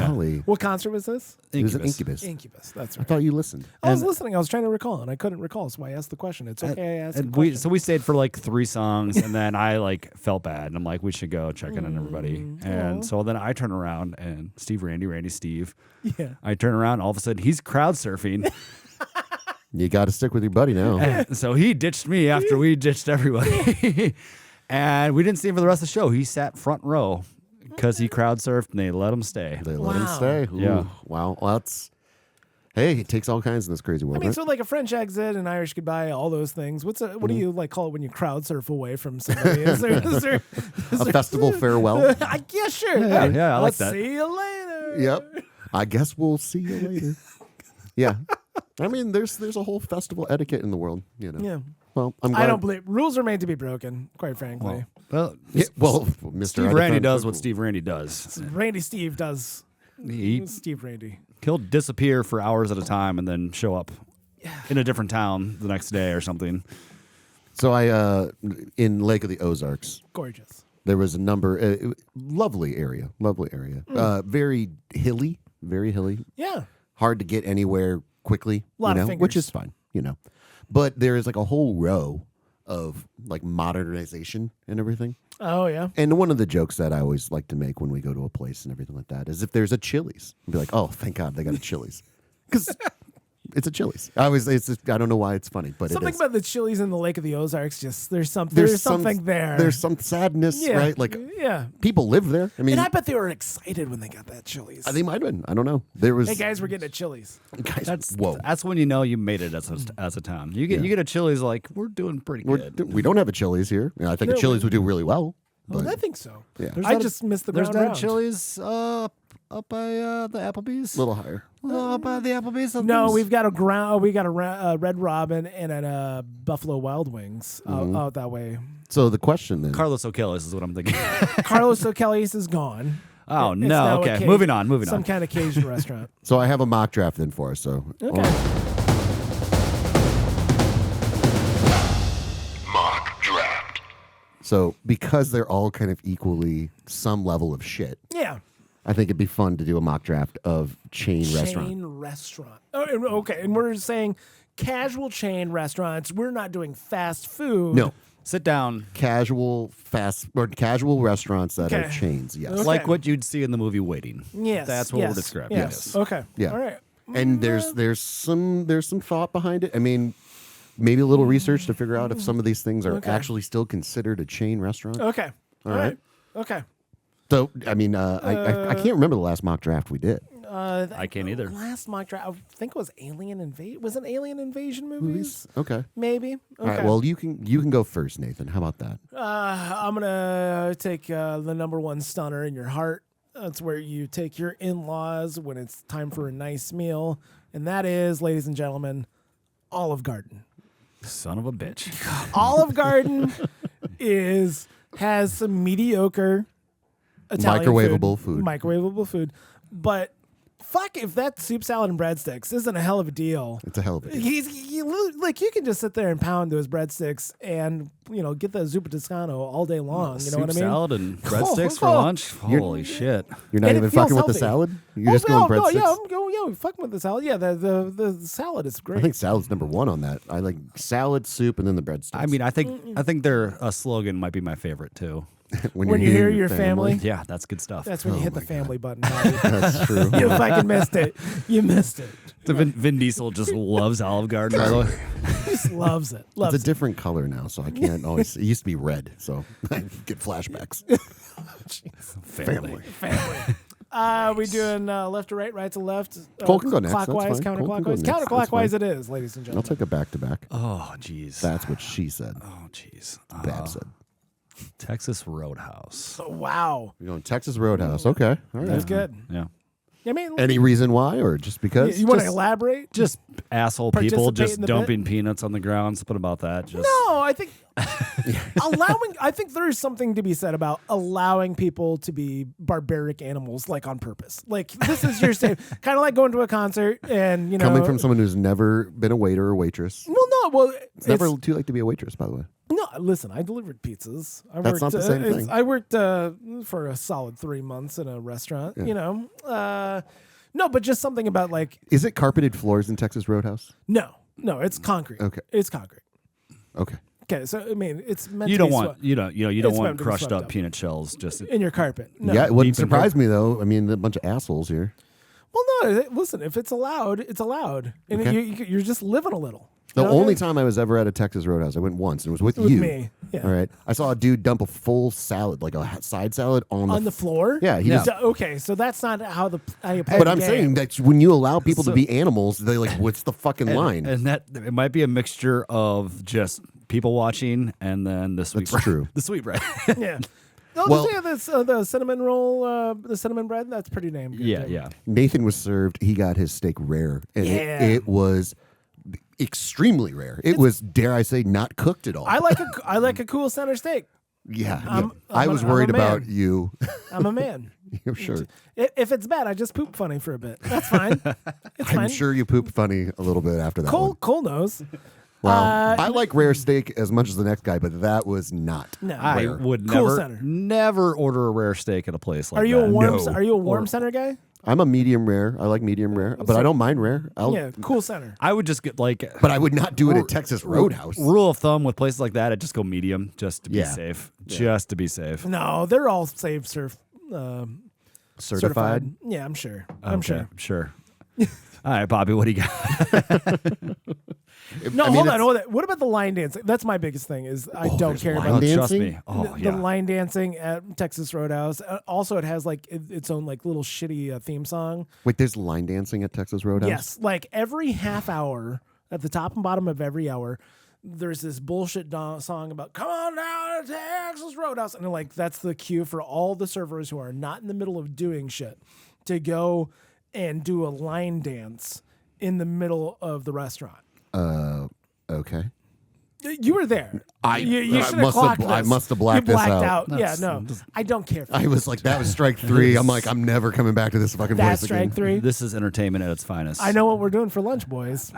Speaker 2: Golly.
Speaker 1: What concert was this?
Speaker 2: It was an Incubus.
Speaker 1: Incubus. That's
Speaker 2: I
Speaker 1: right.
Speaker 2: thought you listened.
Speaker 1: I was listening. I was trying to recall, and I couldn't recall, so I asked the question. It's okay. I asked the
Speaker 3: And
Speaker 1: question.
Speaker 3: we stayed for like 3 songs, and then I like felt bad, and I'm like, we should go check in on everybody. And so then I turn around, and Steve, Randy, Steve.
Speaker 1: Yeah.
Speaker 3: I turn around, and all of a sudden he's crowd surfing.
Speaker 2: You got to stick with your buddy now.
Speaker 3: And so he ditched me after we ditched everybody, and we didn't see him for the rest of the show. He sat front row because he crowd surfed, and they let him stay.
Speaker 2: They let him
Speaker 1: Wow.
Speaker 2: stay. Ooh,
Speaker 3: Yeah.
Speaker 2: Wow. Well, hey, it takes all kinds in this crazy world.
Speaker 1: I mean,
Speaker 2: right?
Speaker 1: so like a French exit, an Irish goodbye, all those things. What do you like call it when you crowd surf away from somebody? Is there
Speaker 2: A festival farewell.
Speaker 1: yeah, sure.
Speaker 3: Yeah, I like that.
Speaker 1: See you later.
Speaker 2: Yep. I guess we'll see you later. Yeah. I mean, there's a whole festival etiquette in the world, you know.
Speaker 1: Yeah.
Speaker 2: Well, I'm glad.
Speaker 1: I don't believe rules are made to be broken, quite frankly.
Speaker 3: Well,
Speaker 2: Yeah, well, Mr.
Speaker 3: Steve
Speaker 2: I
Speaker 3: Randy
Speaker 2: defend-
Speaker 3: does what Steve Randy does.
Speaker 1: Randy Steve does.
Speaker 3: He,
Speaker 1: Steve Randy.
Speaker 3: he'll disappear for hours at a time and then show up in a different town the next day or something.
Speaker 2: So I in Lake of the Ozarks,
Speaker 1: Gorgeous.
Speaker 2: there was a number lovely area. Very hilly,
Speaker 1: Yeah.
Speaker 2: hard to get anywhere quickly,
Speaker 1: Lot
Speaker 2: you
Speaker 1: of
Speaker 2: know, which
Speaker 1: fingers.
Speaker 2: is fine, you know. But there is like a whole row of like modernization and everything.
Speaker 1: Oh, yeah.
Speaker 2: And one of the jokes that I always like to make when we go to a place and everything like that is if there's a Chili's, I'd be like, oh, thank God they got a Chili's. Because it's a Chili's. I don't know why it's funny, but
Speaker 1: Something
Speaker 2: it is.
Speaker 1: about the Chili's in the Lake of the Ozarks, just there's something there.
Speaker 2: There's some sadness,
Speaker 1: yeah.
Speaker 2: right? Like
Speaker 1: yeah.
Speaker 2: people live there. I mean,
Speaker 1: And I bet they were excited when they got that Chili's.
Speaker 2: they might have been. I don't know. There was
Speaker 1: Hey guys, we're getting a Chili's.
Speaker 2: guys, whoa.
Speaker 3: That's when you know you made it as a town. You get a Chili's like we're doing pretty good.
Speaker 2: We don't have a Chili's here. You know, I think a
Speaker 1: No,
Speaker 2: Chili's would do really well.
Speaker 1: Well,
Speaker 2: But
Speaker 1: I think so.
Speaker 2: yeah,
Speaker 3: There's
Speaker 1: I
Speaker 3: not a-
Speaker 1: just missed the
Speaker 3: There's
Speaker 1: ground
Speaker 3: that
Speaker 1: round.
Speaker 3: Chili's up by the Applebee's.
Speaker 2: a little higher.
Speaker 3: Up by the Applebee's.
Speaker 1: No, we've got a Red Robin and a Buffalo Wild Wings out that way.
Speaker 2: So the question then,
Speaker 3: Carlos O'Kelly's is what I'm thinking.
Speaker 1: Carlos O'Kelly's is gone.
Speaker 3: Oh
Speaker 1: It's
Speaker 3: no.
Speaker 1: now a
Speaker 3: Okay,
Speaker 1: Cajun-
Speaker 3: moving on.
Speaker 1: Some kind of Cajun restaurant.
Speaker 2: so I have a mock draft then for us. So
Speaker 1: Okay.
Speaker 4: Mock draft.
Speaker 2: So because they're all kind of equally some level of shit,
Speaker 1: Yeah.
Speaker 2: I think it'd be fun to do a mock draft of chain restaurant.
Speaker 1: Chain restaurant. Oh, okay, and we're saying casual chain restaurants. We're not doing fast food.
Speaker 2: No,
Speaker 3: Sit down.
Speaker 2: casual restaurants that are
Speaker 1: Okay.
Speaker 2: chains. Yes.
Speaker 1: Okay.
Speaker 3: Like what you'd see in the movie Waiting.
Speaker 1: Yes.
Speaker 3: That's what
Speaker 1: yes,
Speaker 3: we're describing.
Speaker 1: Yes. Okay.
Speaker 2: Yeah.
Speaker 1: All right.
Speaker 2: And there's some thought behind it. I mean, maybe a little research to figure out if some of these things are
Speaker 1: Okay.
Speaker 2: actually still considered a chain restaurant.
Speaker 1: Okay. All
Speaker 2: right.
Speaker 1: Okay.
Speaker 2: So I mean, I can't remember the last mock draft we did.
Speaker 3: I can't either.
Speaker 1: Last mock draft, I think it was Alien Invasion. Was it Alien Invasion movies?
Speaker 2: Okay.
Speaker 1: Maybe. Okay.
Speaker 2: All right. Well, you can go first, Nathan. How about that?
Speaker 1: I'm gonna take the number one stunner in your heart. That's where you take your in-laws when it's time for a nice meal, and that is, ladies and gentlemen, Olive Garden.
Speaker 3: Son of a bitch.
Speaker 1: Olive Garden has some mediocre Italian
Speaker 2: Microwavable food.
Speaker 1: Microwavable food, but fuck if that soup salad and breadsticks isn't a hell of a deal.
Speaker 2: It's a hell of a deal.
Speaker 1: You can just sit there and pound those breadsticks and get the zuppa toscano all day long. You know what I mean?
Speaker 3: Salad and breadsticks for
Speaker 1: Oh.
Speaker 3: lunch. Holy shit.
Speaker 2: You're not
Speaker 1: And it
Speaker 2: even
Speaker 1: feels
Speaker 2: fucking with the
Speaker 1: healthy.
Speaker 2: salad. You're just going breadsticks.
Speaker 1: I'm fucking with the salad. Yeah, the salad is great.
Speaker 2: I think salad's number one on that. I like salad, soup, and then the breadsticks.
Speaker 3: I mean, I think their slogan might be my favorite too.
Speaker 1: when you hear your family,
Speaker 3: Yeah, that's good stuff.
Speaker 1: that's when you hit the
Speaker 2: my
Speaker 1: family button. Bobby.
Speaker 2: that's true.
Speaker 1: You fucking missed it. You missed it.
Speaker 3: Vin Diesel just loves Olive Garden. By the way.
Speaker 1: He just loves it.
Speaker 2: It's
Speaker 1: Loves
Speaker 2: a
Speaker 1: it.
Speaker 2: different color now, so I can't always. It used to be red, so I get flashbacks.
Speaker 3: Family.
Speaker 1: We doing left to right, right to left,
Speaker 2: Cole can go next, that's
Speaker 1: clockwise,
Speaker 2: fine. Cole can go
Speaker 1: counterclockwise.
Speaker 2: next, that's
Speaker 1: Counterclockwise
Speaker 2: fine.
Speaker 1: it is, ladies and
Speaker 2: I'll
Speaker 1: gentlemen.
Speaker 2: take a back to back.
Speaker 3: Oh, jeez.
Speaker 2: That's what she said.
Speaker 3: Oh, jeez.
Speaker 2: Bab said.
Speaker 3: Texas Roadhouse.
Speaker 1: Wow,
Speaker 2: You're going Texas Roadhouse. Okay, all right.
Speaker 1: that's good.
Speaker 3: Yeah.
Speaker 1: I mean,
Speaker 2: Any reason why, or just because?
Speaker 1: you want to elaborate?
Speaker 3: Just asshole people
Speaker 1: Participate
Speaker 3: just
Speaker 1: in the
Speaker 3: dumping peanuts on the ground. Something about that. Just
Speaker 1: No, I think I think there's something to be said about allowing people to be barbaric animals, like on purpose. Like this is your safe, kind of like going to a concert and
Speaker 2: Coming from someone who's never been a waiter or waitress.
Speaker 1: It's
Speaker 2: Never too late to be a waitress, by the way.
Speaker 1: No, listen, I delivered pizzas.
Speaker 2: That's not the same thing.
Speaker 1: I worked for a solid 3 months in a restaurant.
Speaker 2: Yeah.
Speaker 1: No, but just something about like.
Speaker 2: Is it carpeted floors in Texas Roadhouse?
Speaker 1: No, it's concrete.
Speaker 2: Okay,
Speaker 1: it's concrete.
Speaker 2: Okay.
Speaker 1: Okay, so I mean, it's meant
Speaker 3: you
Speaker 1: to
Speaker 3: don't
Speaker 1: be
Speaker 3: want you don't
Speaker 1: it's
Speaker 3: want
Speaker 1: meant to be
Speaker 3: crushed
Speaker 1: swept
Speaker 3: up peanut shells just
Speaker 1: in your carpet. No.
Speaker 2: Yeah, it wouldn't
Speaker 3: Deep in
Speaker 2: surprise me though. I mean, a bunch of assholes here.
Speaker 1: Well, no, listen, if it's allowed, it's allowed, and
Speaker 2: Okay.
Speaker 1: you're just living a little.
Speaker 2: The
Speaker 1: You know what I
Speaker 2: only
Speaker 1: mean?
Speaker 2: time I was ever at a Texas Roadhouse, I went once, and it was with
Speaker 1: With
Speaker 2: you.
Speaker 1: me, yeah.
Speaker 2: All right. I saw a dude dump a full salad, like a side salad,
Speaker 1: on the floor.
Speaker 2: Yeah, he just.
Speaker 1: Okay, so that's not how you play
Speaker 2: But
Speaker 1: the
Speaker 2: I'm
Speaker 1: game.
Speaker 2: saying that when you allow people to be animals, they like, what's the fucking line?
Speaker 3: and that it might be a mixture of just people watching and then the sweet
Speaker 2: That's
Speaker 3: bread.
Speaker 2: true.
Speaker 3: The sweet bread.
Speaker 1: Yeah. No,
Speaker 2: Well-
Speaker 1: the cinnamon roll, the cinnamon bread, that's pretty damn good.
Speaker 3: yeah,
Speaker 1: too.
Speaker 3: yeah.
Speaker 2: Nathan was served. He got his steak rare, and
Speaker 1: Yeah.
Speaker 2: it was extremely rare. It was, dare I say, not cooked at all.
Speaker 1: I like a cool center steak.
Speaker 2: yeah,
Speaker 1: I'm
Speaker 2: I was
Speaker 1: I'm
Speaker 2: worried
Speaker 1: a man.
Speaker 2: about you.
Speaker 1: I'm a man.
Speaker 2: You're sure.
Speaker 1: If it's bad, I just poop funny for a bit. That's fine. It's fine.
Speaker 2: I'm sure you pooped funny a little bit after that. one.
Speaker 1: Cole knows.
Speaker 2: Well, I like rare steak as much as the next guy, but that was not.
Speaker 1: No.
Speaker 3: I
Speaker 2: Rare.
Speaker 3: would
Speaker 1: Cool center.
Speaker 3: never order a rare steak at a place like
Speaker 1: Are you
Speaker 3: that.
Speaker 1: a warm?
Speaker 2: No.
Speaker 1: Are you a warm center guy?
Speaker 2: I'm a medium rare. I like medium rare, but I don't mind rare.
Speaker 1: Yeah, cool center.
Speaker 3: I would just get like
Speaker 2: But I would not do it at Texas Roadhouse.
Speaker 3: rule of thumb with places like that. I'd just go medium just to be
Speaker 2: Yeah.
Speaker 3: safe. Just to be safe.
Speaker 1: No, they're all safe surf.
Speaker 2: Certified.
Speaker 1: Yeah, I'm sure. I'm
Speaker 3: Okay,
Speaker 1: sure.
Speaker 3: Sure. All right, Bobby, what do you got?
Speaker 1: No,
Speaker 2: I mean,
Speaker 1: hold
Speaker 2: it's-
Speaker 1: on. What about the line dancing? That's my biggest thing. Is I don't
Speaker 2: there's
Speaker 1: care
Speaker 2: line
Speaker 1: about
Speaker 3: Oh, trust
Speaker 2: dancing?
Speaker 3: me. Oh,
Speaker 1: the
Speaker 3: yeah.
Speaker 1: line dancing at Texas Roadhouse. Also, it has like its own like little shitty theme song.
Speaker 2: Wait, there's line dancing at Texas Roadhouse?
Speaker 1: Yes, like every half hour, at the top and bottom of every hour, there's this bullshit song about "Come on down to Texas Roadhouse," and like that's the cue for all the servers who are not in the middle of doing shit to go and do a line dance in the middle of the restaurant.
Speaker 2: Okay.
Speaker 1: You were there.
Speaker 2: I
Speaker 1: you should have
Speaker 2: must have-
Speaker 1: clocked this.
Speaker 2: I must have blacked
Speaker 1: you
Speaker 2: this
Speaker 1: blacked
Speaker 2: out.
Speaker 1: out. Yeah, no, I don't care. For
Speaker 2: I was like, that was strike 3. I'm like, I'm never coming back to this fucking
Speaker 1: that's
Speaker 2: place
Speaker 1: strike
Speaker 2: again.
Speaker 1: 3.
Speaker 3: This is entertainment at its finest.
Speaker 1: I know what we're doing for lunch, boys.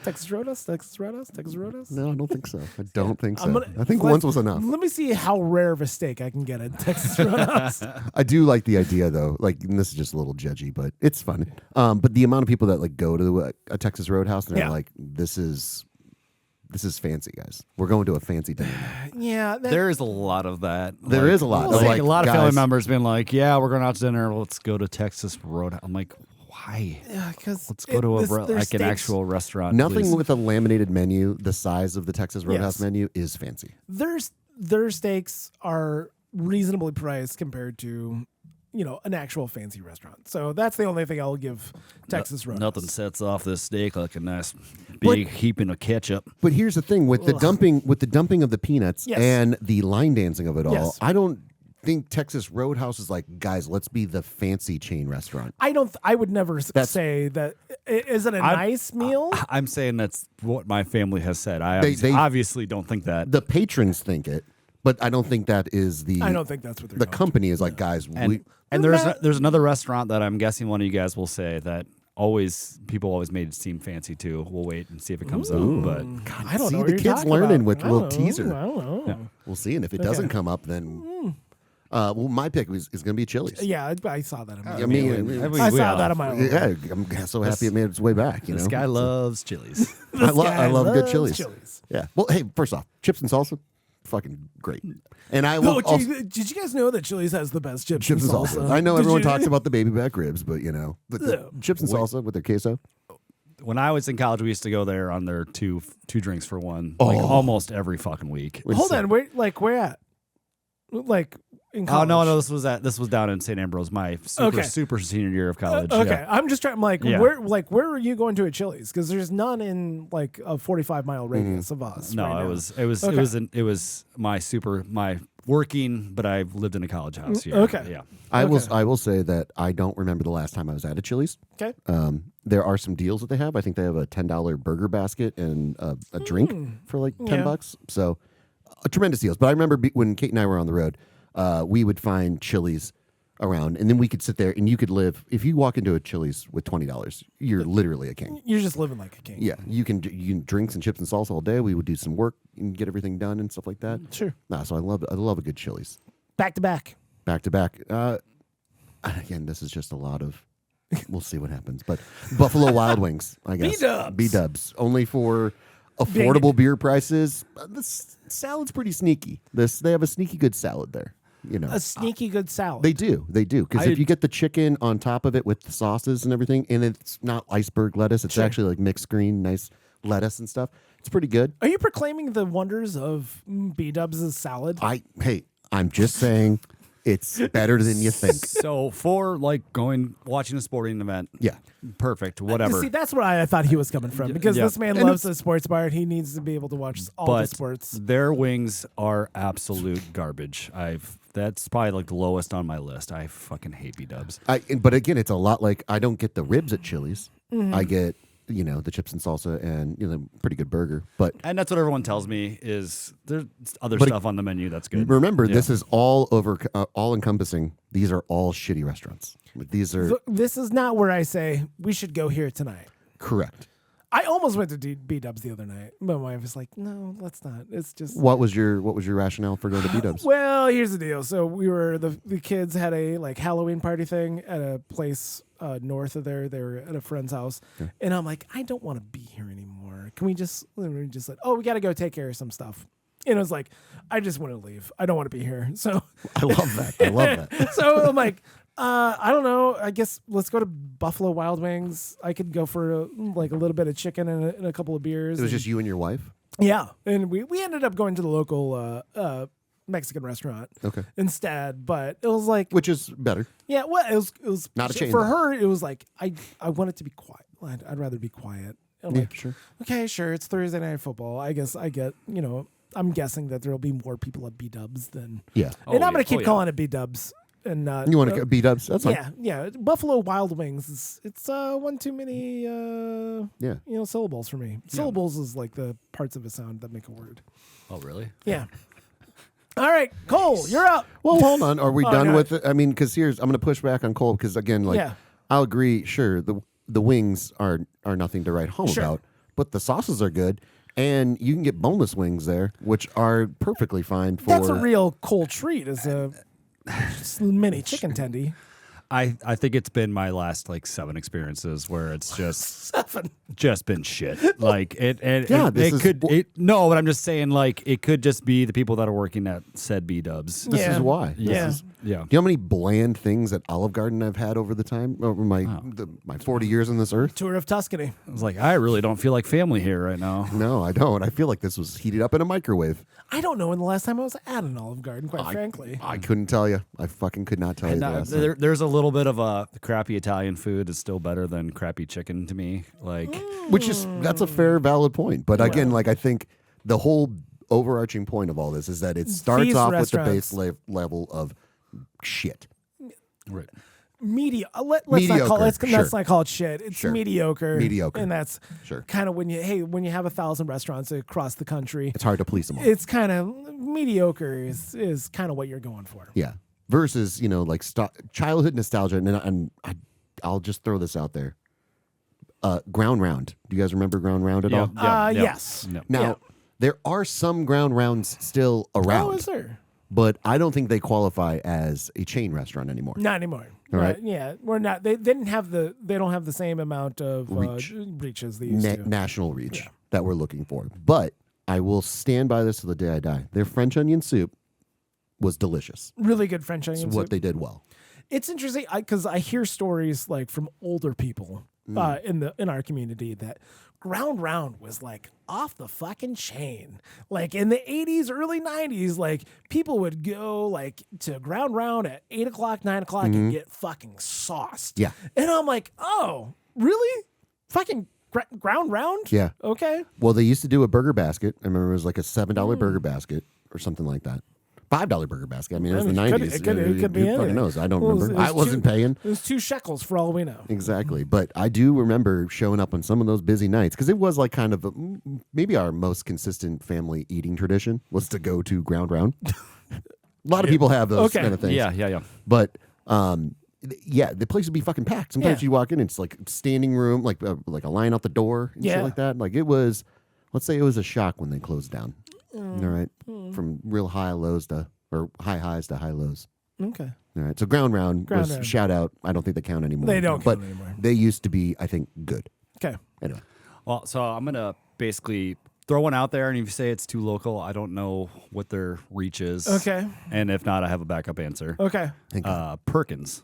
Speaker 1: Texas Roadhouse, Texas Roadhouse, Texas Roadhouse.
Speaker 2: No, I don't think so. I don't think so.
Speaker 1: I'm gonna-
Speaker 2: I think
Speaker 1: let-
Speaker 2: once was enough.
Speaker 1: Let me see how rare of a steak I can get at Texas Roadhouse.
Speaker 2: I do like the idea though. Like, and this is just a little judgy, but it's fun. But the amount of people that like go to a Texas Roadhouse and they're
Speaker 1: Yeah.
Speaker 2: like, this is fancy, guys. We're going to a fancy dinner now.
Speaker 1: Yeah,
Speaker 3: There is a lot of that.
Speaker 2: There is a lot.
Speaker 3: Like,
Speaker 2: of like,
Speaker 3: a lot of family
Speaker 2: guys,
Speaker 3: members being like, "Yeah, we're going out to dinner. Let's go to Texas Road." I'm like, "Why?
Speaker 1: because
Speaker 3: Let's go to an actual restaurant."
Speaker 2: Nothing
Speaker 3: please."
Speaker 2: with a laminated menu the size of the Texas Roadhouse
Speaker 1: Yes.
Speaker 2: menu is fancy.
Speaker 1: Their steaks are reasonably priced compared to an actual fancy restaurant. So that's the only thing I'll give Texas Roadhouse.
Speaker 3: Nothing sets off this steak like a nice big heaping of ketchup.
Speaker 2: But here's the thing with the dumping of the peanuts
Speaker 1: Yes.
Speaker 2: and the line dancing of it all.
Speaker 1: Yes.
Speaker 2: I don't think Texas Roadhouse is like, guys, let's be the fancy chain restaurant.
Speaker 1: I would never say that. Is it a nice meal?
Speaker 3: I'm saying that's what my family has said. I
Speaker 2: They-
Speaker 3: obviously don't think that.
Speaker 2: The patrons think it, but I don't think that is the.
Speaker 1: I don't think that's what they're
Speaker 2: the
Speaker 1: going
Speaker 2: company is like, guys.
Speaker 3: And there's another restaurant that I'm guessing one of you guys will say that people always made it seem fancy too. We'll wait and see if it comes up. But
Speaker 1: I don't
Speaker 2: see
Speaker 1: know. What
Speaker 2: the
Speaker 1: you're
Speaker 2: kids
Speaker 1: talking
Speaker 2: learning
Speaker 1: about.
Speaker 2: with
Speaker 1: I
Speaker 2: little
Speaker 1: don't know.
Speaker 2: teaser.
Speaker 1: I don't know.
Speaker 2: We'll see, and if it doesn't come up, then well, my pick is going to be Chili's.
Speaker 1: Yeah, I saw that.
Speaker 2: I mean,
Speaker 1: I saw that on my own.
Speaker 2: yeah, I'm so happy it made its way back. You
Speaker 3: this
Speaker 2: know,
Speaker 3: guy loves Chili's.
Speaker 2: I love good
Speaker 1: loves
Speaker 2: Chili's.
Speaker 1: Chili's.
Speaker 2: Yeah. Well, hey, first off, chips and salsa, fucking great. And I will
Speaker 1: No,
Speaker 2: also,
Speaker 1: did you guys know that Chili's has the best chips,
Speaker 2: chips and salsa. I know
Speaker 1: Did
Speaker 2: everyone
Speaker 1: you-
Speaker 2: talks about the baby back ribs, but the
Speaker 1: Yeah.
Speaker 2: chips and salsa with their queso.
Speaker 3: When I was in college, we used to go there on their two drinks for one, like almost every fucking week.
Speaker 1: Hold on, where at? Like in
Speaker 3: Oh
Speaker 1: college?
Speaker 3: no, this was down in St. Ambrose, my super senior year of college.
Speaker 1: Okay,
Speaker 3: Yeah.
Speaker 1: I'm just trying. Like,
Speaker 3: Yeah.
Speaker 1: where are you going to at Chili's? Because there's none in like a 45-mile radius of us.
Speaker 3: No,
Speaker 1: right now.
Speaker 3: it was
Speaker 1: Okay.
Speaker 3: it was my working, but I've lived in a college house. Yeah.
Speaker 1: Okay.
Speaker 3: Yeah.
Speaker 2: I will say that I don't remember the last time I was at a Chili's.
Speaker 1: Okay.
Speaker 2: There are some deals that they have. I think they have a $10 burger basket and a drink for like $10. So tremendous deals. But I remember when Kate and I were on the road, we would find Chili's around, and then we could sit there, and you could live. If you walk into a Chili's with $20, you're literally a king.
Speaker 1: You're just living like a king.
Speaker 2: Yeah, you can drinks and chips and salsa all day. We would do some work and get everything done and stuff like that.
Speaker 1: Sure.
Speaker 2: So I love a good Chili's.
Speaker 1: Back to back.
Speaker 2: Back to back. Again, this is just a lot of. We'll see what happens, but Buffalo Wild Wings, I guess. B-dubs. Only for affordable beer prices. This salad's pretty sneaky. They have a sneaky good salad there. You know,
Speaker 1: a sneaky good salad.
Speaker 2: They do. Because if you get the chicken on top of it with the sauces and everything, and it's not iceberg lettuce, it's actually like mixed green, nice lettuce and stuff. It's pretty good.
Speaker 1: Are you proclaiming the wonders of B-dubs' salad?
Speaker 2: I'm just saying it's better than you think.
Speaker 3: So for watching a sporting event,
Speaker 2: Yeah.
Speaker 3: perfect, whatever.
Speaker 1: See, that's where I thought he was coming from, because this man loves the sports bar and he needs to be able to watch all the sports.
Speaker 3: Their wings are absolute garbage. That's probably like the lowest on my list. I fucking hate B-dubs.
Speaker 2: But again, it's a lot like I don't get the ribs at Chili's. I get the chips and salsa and pretty good burger.
Speaker 3: And that's what everyone tells me is there's other stuff on the menu that's good.
Speaker 2: Remember, this is all encompassing. These are all shitty restaurants.
Speaker 1: This is not where I say we should go here tonight.
Speaker 2: Correct.
Speaker 1: I almost went to B-dubs the other night, but my wife was like, "No, let's not." It's just
Speaker 2: What was your rationale for going to B-dubs?
Speaker 1: Well, here's the deal. So we were the kids had a Halloween party thing at a place north of there. They were at a friend's house, and I'm like, I don't want to be here anymore. Can we just like, oh, we got to go take care of some stuff. And it was like, I just want to leave. I don't want to be here. So
Speaker 2: I love that.
Speaker 1: So I'm like, I don't know. I guess let's go to Buffalo Wild Wings. I could go for a little bit of chicken and a couple of beers.
Speaker 2: It was just you and your wife?
Speaker 1: Yeah. And we ended up going to the local Mexican restaurant instead. But it was like...
Speaker 2: Which is better.
Speaker 1: Yeah. Well, it was...
Speaker 2: Not a chain.
Speaker 1: For her, it was like, I want it to be quiet. I'd rather be quiet. I'm like,
Speaker 2: sure.
Speaker 1: Okay, sure. It's Thursday Night Football. I guess I get, I'm guessing that there'll be more people at B-dubs than...
Speaker 2: Yeah.
Speaker 1: And I'm going to keep calling it B-dubs. And
Speaker 2: you want to get B-dubs? That's fine.
Speaker 1: Yeah. Buffalo Wild Wings. It's one too many. Syllables for me. Syllables is like the parts of a sound that make a word.
Speaker 3: Oh, really?
Speaker 1: Yeah. All right, Cole, you're up.
Speaker 2: Well, hold on. Are we done with it? I mean, because I'm going to push back on Cole because again, I'll agree. Sure, the wings are nothing to write home about, but the sauces are good. And you can get boneless wings there, which are perfectly fine for.
Speaker 1: That's a real Cole treat. Is a mini chicken tendy.
Speaker 3: I think it's been my last 7 experiences where it's just been shit. But I'm just saying it could just be the people that are working at said B-dubs.
Speaker 2: This is why.
Speaker 1: Yeah.
Speaker 2: Do you know how many bland things at Olive Garden I've had over my 40 years on this earth?
Speaker 1: Tour of Tuscany.
Speaker 3: I was like, I really don't feel like family here right now.
Speaker 2: No, I don't. I feel like this was heated up in a microwave.
Speaker 1: I don't know when the last time I was at an Olive Garden, quite frankly.
Speaker 2: I couldn't tell you. I fucking could not tell you the last time.
Speaker 3: There's a little bit of crappy Italian food is still better than crappy chicken to me.
Speaker 2: That's a fair, valid point. But again, I think the whole overarching point of all this is that it starts off with the base level of shit.
Speaker 3: Right.
Speaker 1: Let's not call it shit. It's mediocre. And that's kind of when you have 1,000 restaurants across the country.
Speaker 2: It's hard to please them all.
Speaker 1: It's kind of mediocre is kind of what you're going for.
Speaker 2: Yeah. Versus, childhood nostalgia. And I'll just throw this out there. Ground Round. Do you guys remember Ground Round at all?
Speaker 1: Yes.
Speaker 3: No.
Speaker 2: Now, there are some Ground Rounds still around.
Speaker 1: Oh, is there?
Speaker 2: But I don't think they qualify as a chain restaurant anymore.
Speaker 1: Not anymore.
Speaker 2: Right?
Speaker 1: Yeah, we're not. They don't have the same amount of reach as they used to.
Speaker 2: National reach that we're looking for. But I will stand by this till the day I die. Their French onion soup was delicious.
Speaker 1: Really good French onion soup.
Speaker 2: What they did well.
Speaker 1: It's interesting because I hear stories from older people in our community that Ground Round was off the fucking chain. In the 80s, early 90s, people would go to Ground Round at 8 o'clock, 9 o'clock and get fucking sauced.
Speaker 2: Yeah.
Speaker 1: And I'm like, oh, really? Fucking Ground Round?
Speaker 2: Yeah.
Speaker 1: Okay.
Speaker 2: Well, they used to do a burger basket. I remember it was a $7 burger basket or something like that. $5 burger basket. I mean, it was the
Speaker 1: it could-
Speaker 2: 90s.
Speaker 1: it could be
Speaker 2: Who
Speaker 1: anything.
Speaker 2: fucking knows? I don't
Speaker 1: Well, it was-
Speaker 2: remember.
Speaker 1: it was
Speaker 2: I wasn't
Speaker 1: two-
Speaker 2: paying.
Speaker 1: It was 2 shekels for all we know.
Speaker 2: Exactly. But I do remember showing up on some of those busy nights because it was like kind of maybe our most consistent family eating tradition was to go to Ground Round. A lot of people have those
Speaker 1: Okay.
Speaker 2: kind of things.
Speaker 3: Yeah.
Speaker 2: But the place would be fucking packed. Sometimes
Speaker 1: Yeah.
Speaker 2: you walk in, it's like standing room, like a line out the door and shit
Speaker 1: Yeah.
Speaker 2: like that. Like it was, let's say it was a shock when they closed down. All right, from real high lows to or high highs to high lows.
Speaker 1: Okay.
Speaker 2: All right, so Ground Round was
Speaker 1: Round.
Speaker 2: shout out. I don't think they count anymore.
Speaker 1: They don't
Speaker 2: but
Speaker 1: count anymore.
Speaker 2: they used to be, I think, good.
Speaker 1: Okay.
Speaker 2: Anyway,
Speaker 3: Well, so I'm gonna basically throw one out there, and if you say it's too local, I don't know what their reach is.
Speaker 1: Okay.
Speaker 3: And if not, I have a backup answer.
Speaker 1: Okay.
Speaker 3: Perkins.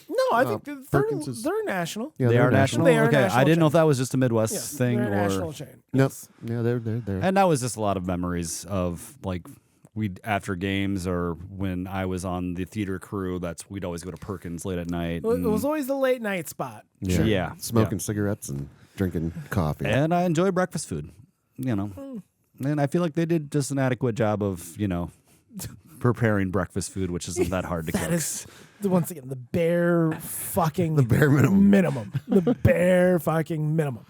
Speaker 1: No, I think
Speaker 2: Perkins is-
Speaker 1: they're national.
Speaker 2: yeah,
Speaker 3: They
Speaker 2: they're
Speaker 3: are national.
Speaker 1: They are
Speaker 3: Okay,
Speaker 1: national
Speaker 3: I didn't know
Speaker 1: chain.
Speaker 3: if that was just a Midwest
Speaker 1: Yes,
Speaker 3: thing
Speaker 1: they're a
Speaker 3: or.
Speaker 1: national chain.
Speaker 2: Nope.
Speaker 1: Yes.
Speaker 2: Yeah, they're.
Speaker 3: And that was just a lot of memories of like we'd after games or when I was on the theater crew. We'd always go to Perkins late at night.
Speaker 1: It was always the late night spot.
Speaker 3: Yeah.
Speaker 2: Smoking cigarettes and drinking coffee.
Speaker 3: And I enjoy breakfast food, And I feel like they did just an adequate job of, preparing breakfast food, which isn't that hard to
Speaker 1: That
Speaker 3: cook.
Speaker 1: is, once again, the bare fucking
Speaker 2: bare minimum.
Speaker 1: The bare fucking minimum.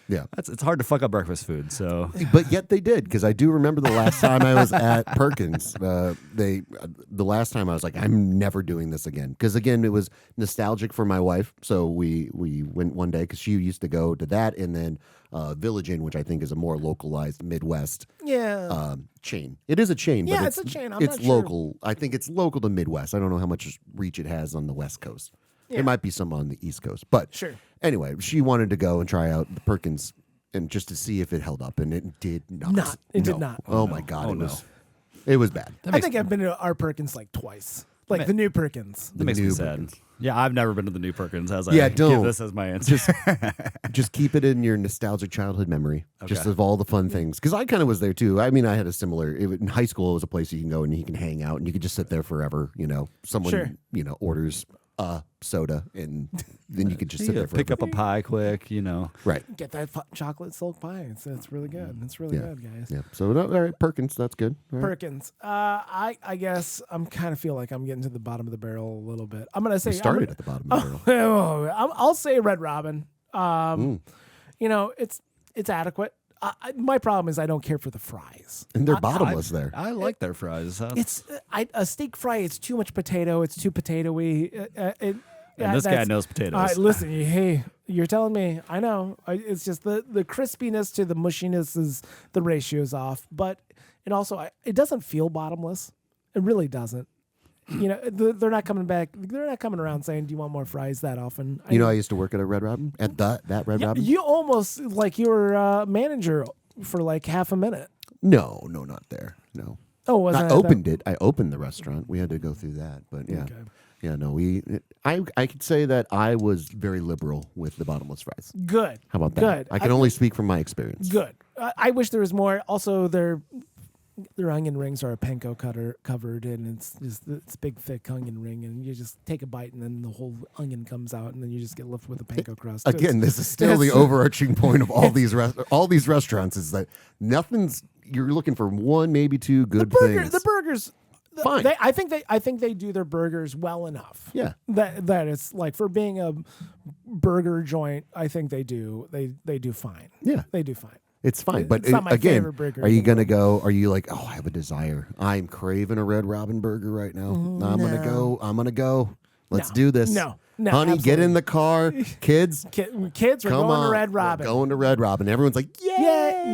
Speaker 2: Yeah.
Speaker 3: It's hard to fuck up breakfast food, so
Speaker 2: But yet they did, because I do remember the last time I was at Perkins. The last time I was like, I'm never doing this again, because again it was nostalgic for my wife. So we went one day because she used to go to that, and then Village Inn, which I think is a more localized Midwest chain. It is a chain.
Speaker 1: Yeah,
Speaker 2: but
Speaker 1: it's a chain. I'm
Speaker 2: it's
Speaker 1: not sure.
Speaker 2: local. I think it's local to Midwest. I don't know how much reach it has on the West Coast.
Speaker 1: Yeah.
Speaker 2: There might be some on the East Coast, but
Speaker 1: Sure.
Speaker 2: Anyway, she wanted to go and try out the Perkins and just to see if it held up, and it did not.
Speaker 1: It did
Speaker 2: No.
Speaker 1: not.
Speaker 2: Oh my God,
Speaker 3: Oh,
Speaker 2: it was bad.
Speaker 1: I think I've been to our Perkins like twice. Like the new Perkins.
Speaker 3: that makes me
Speaker 2: new
Speaker 3: sad.
Speaker 2: Perkins.
Speaker 3: Yeah, I've never been to the new Perkins. As
Speaker 2: Yeah,
Speaker 3: I
Speaker 2: don't.
Speaker 3: give this as my answer.
Speaker 2: Just keep it in your nostalgic childhood memory, just
Speaker 3: Okay.
Speaker 2: of all the fun things. Because I kind of was there too. I mean, I had a similar. In high school, it was a place you can go and you can hang out and you could just sit there forever. Someone
Speaker 1: Sure.
Speaker 2: orders a soda and then you could just sit there forever.
Speaker 3: Pick up a pie quick,
Speaker 2: Right.
Speaker 1: Get that chocolate silk pie. It's really good. It's really
Speaker 2: Yeah.
Speaker 1: good, guys.
Speaker 2: Yeah. So all right, Perkins, that's good. All right.
Speaker 1: Perkins. I guess I'm kind of feel like I'm getting to the bottom of the barrel a little bit. I'm gonna say
Speaker 2: We started at the bottom of the barrel.
Speaker 1: I'll say Red Robin. It's adequate. My problem is I don't care for the fries.
Speaker 2: And they're bottomless there.
Speaker 3: I like their fries.
Speaker 1: It's a steak fry. It's too much potato. It's too potatoey.
Speaker 3: And this guy knows potatoes.
Speaker 1: All right, listen, hey, you're telling me. I know. It's just the crispiness to the mushiness is the ratio's off. But it also it doesn't feel bottomless. It really doesn't. They're not coming back. They're not coming around saying, "Do you want more fries?" that often.
Speaker 2: I used to work at a Red Robin at that Red Robin.
Speaker 1: You almost like you were a manager for like half a minute.
Speaker 2: No, not there. No.
Speaker 1: Oh, wasn't
Speaker 2: I
Speaker 1: it
Speaker 2: opened it. I opened the restaurant. We had to go through that, but yeah,
Speaker 1: Okay.
Speaker 2: yeah. No, I could say that I was very liberal with the bottomless fries.
Speaker 1: Good.
Speaker 2: How about that?
Speaker 1: Good.
Speaker 2: I can only speak from my experience.
Speaker 1: Good. I wish there was more. Also, their onion rings are a panko covered, and it's big thick onion ring, and you just take a bite, and then the whole onion comes out, and then you just get left with a panko crust.
Speaker 2: Again, this is still the overarching point of all these restaurants is that nothing's. You're looking for one, maybe two good things.
Speaker 1: The burgers.
Speaker 2: Fine.
Speaker 1: I think they do their burgers well enough.
Speaker 2: Yeah.
Speaker 1: That it's like for being a burger joint, I think they do fine.
Speaker 2: Yeah.
Speaker 1: They do fine.
Speaker 2: It's fine, but
Speaker 1: It's not my
Speaker 2: again,
Speaker 1: favorite burger
Speaker 2: are you
Speaker 1: in the
Speaker 2: gonna go? Are you like, oh, I have a desire. I'm craving a Red Robin burger right now. I'm gonna go. Let's
Speaker 1: No.
Speaker 2: do this.
Speaker 1: No,
Speaker 2: honey, get in the car, kids.
Speaker 1: Kids, we're
Speaker 2: Come
Speaker 1: going
Speaker 2: on,
Speaker 1: to Red Robin.
Speaker 2: We're going to Red Robin. Everyone's like, yay!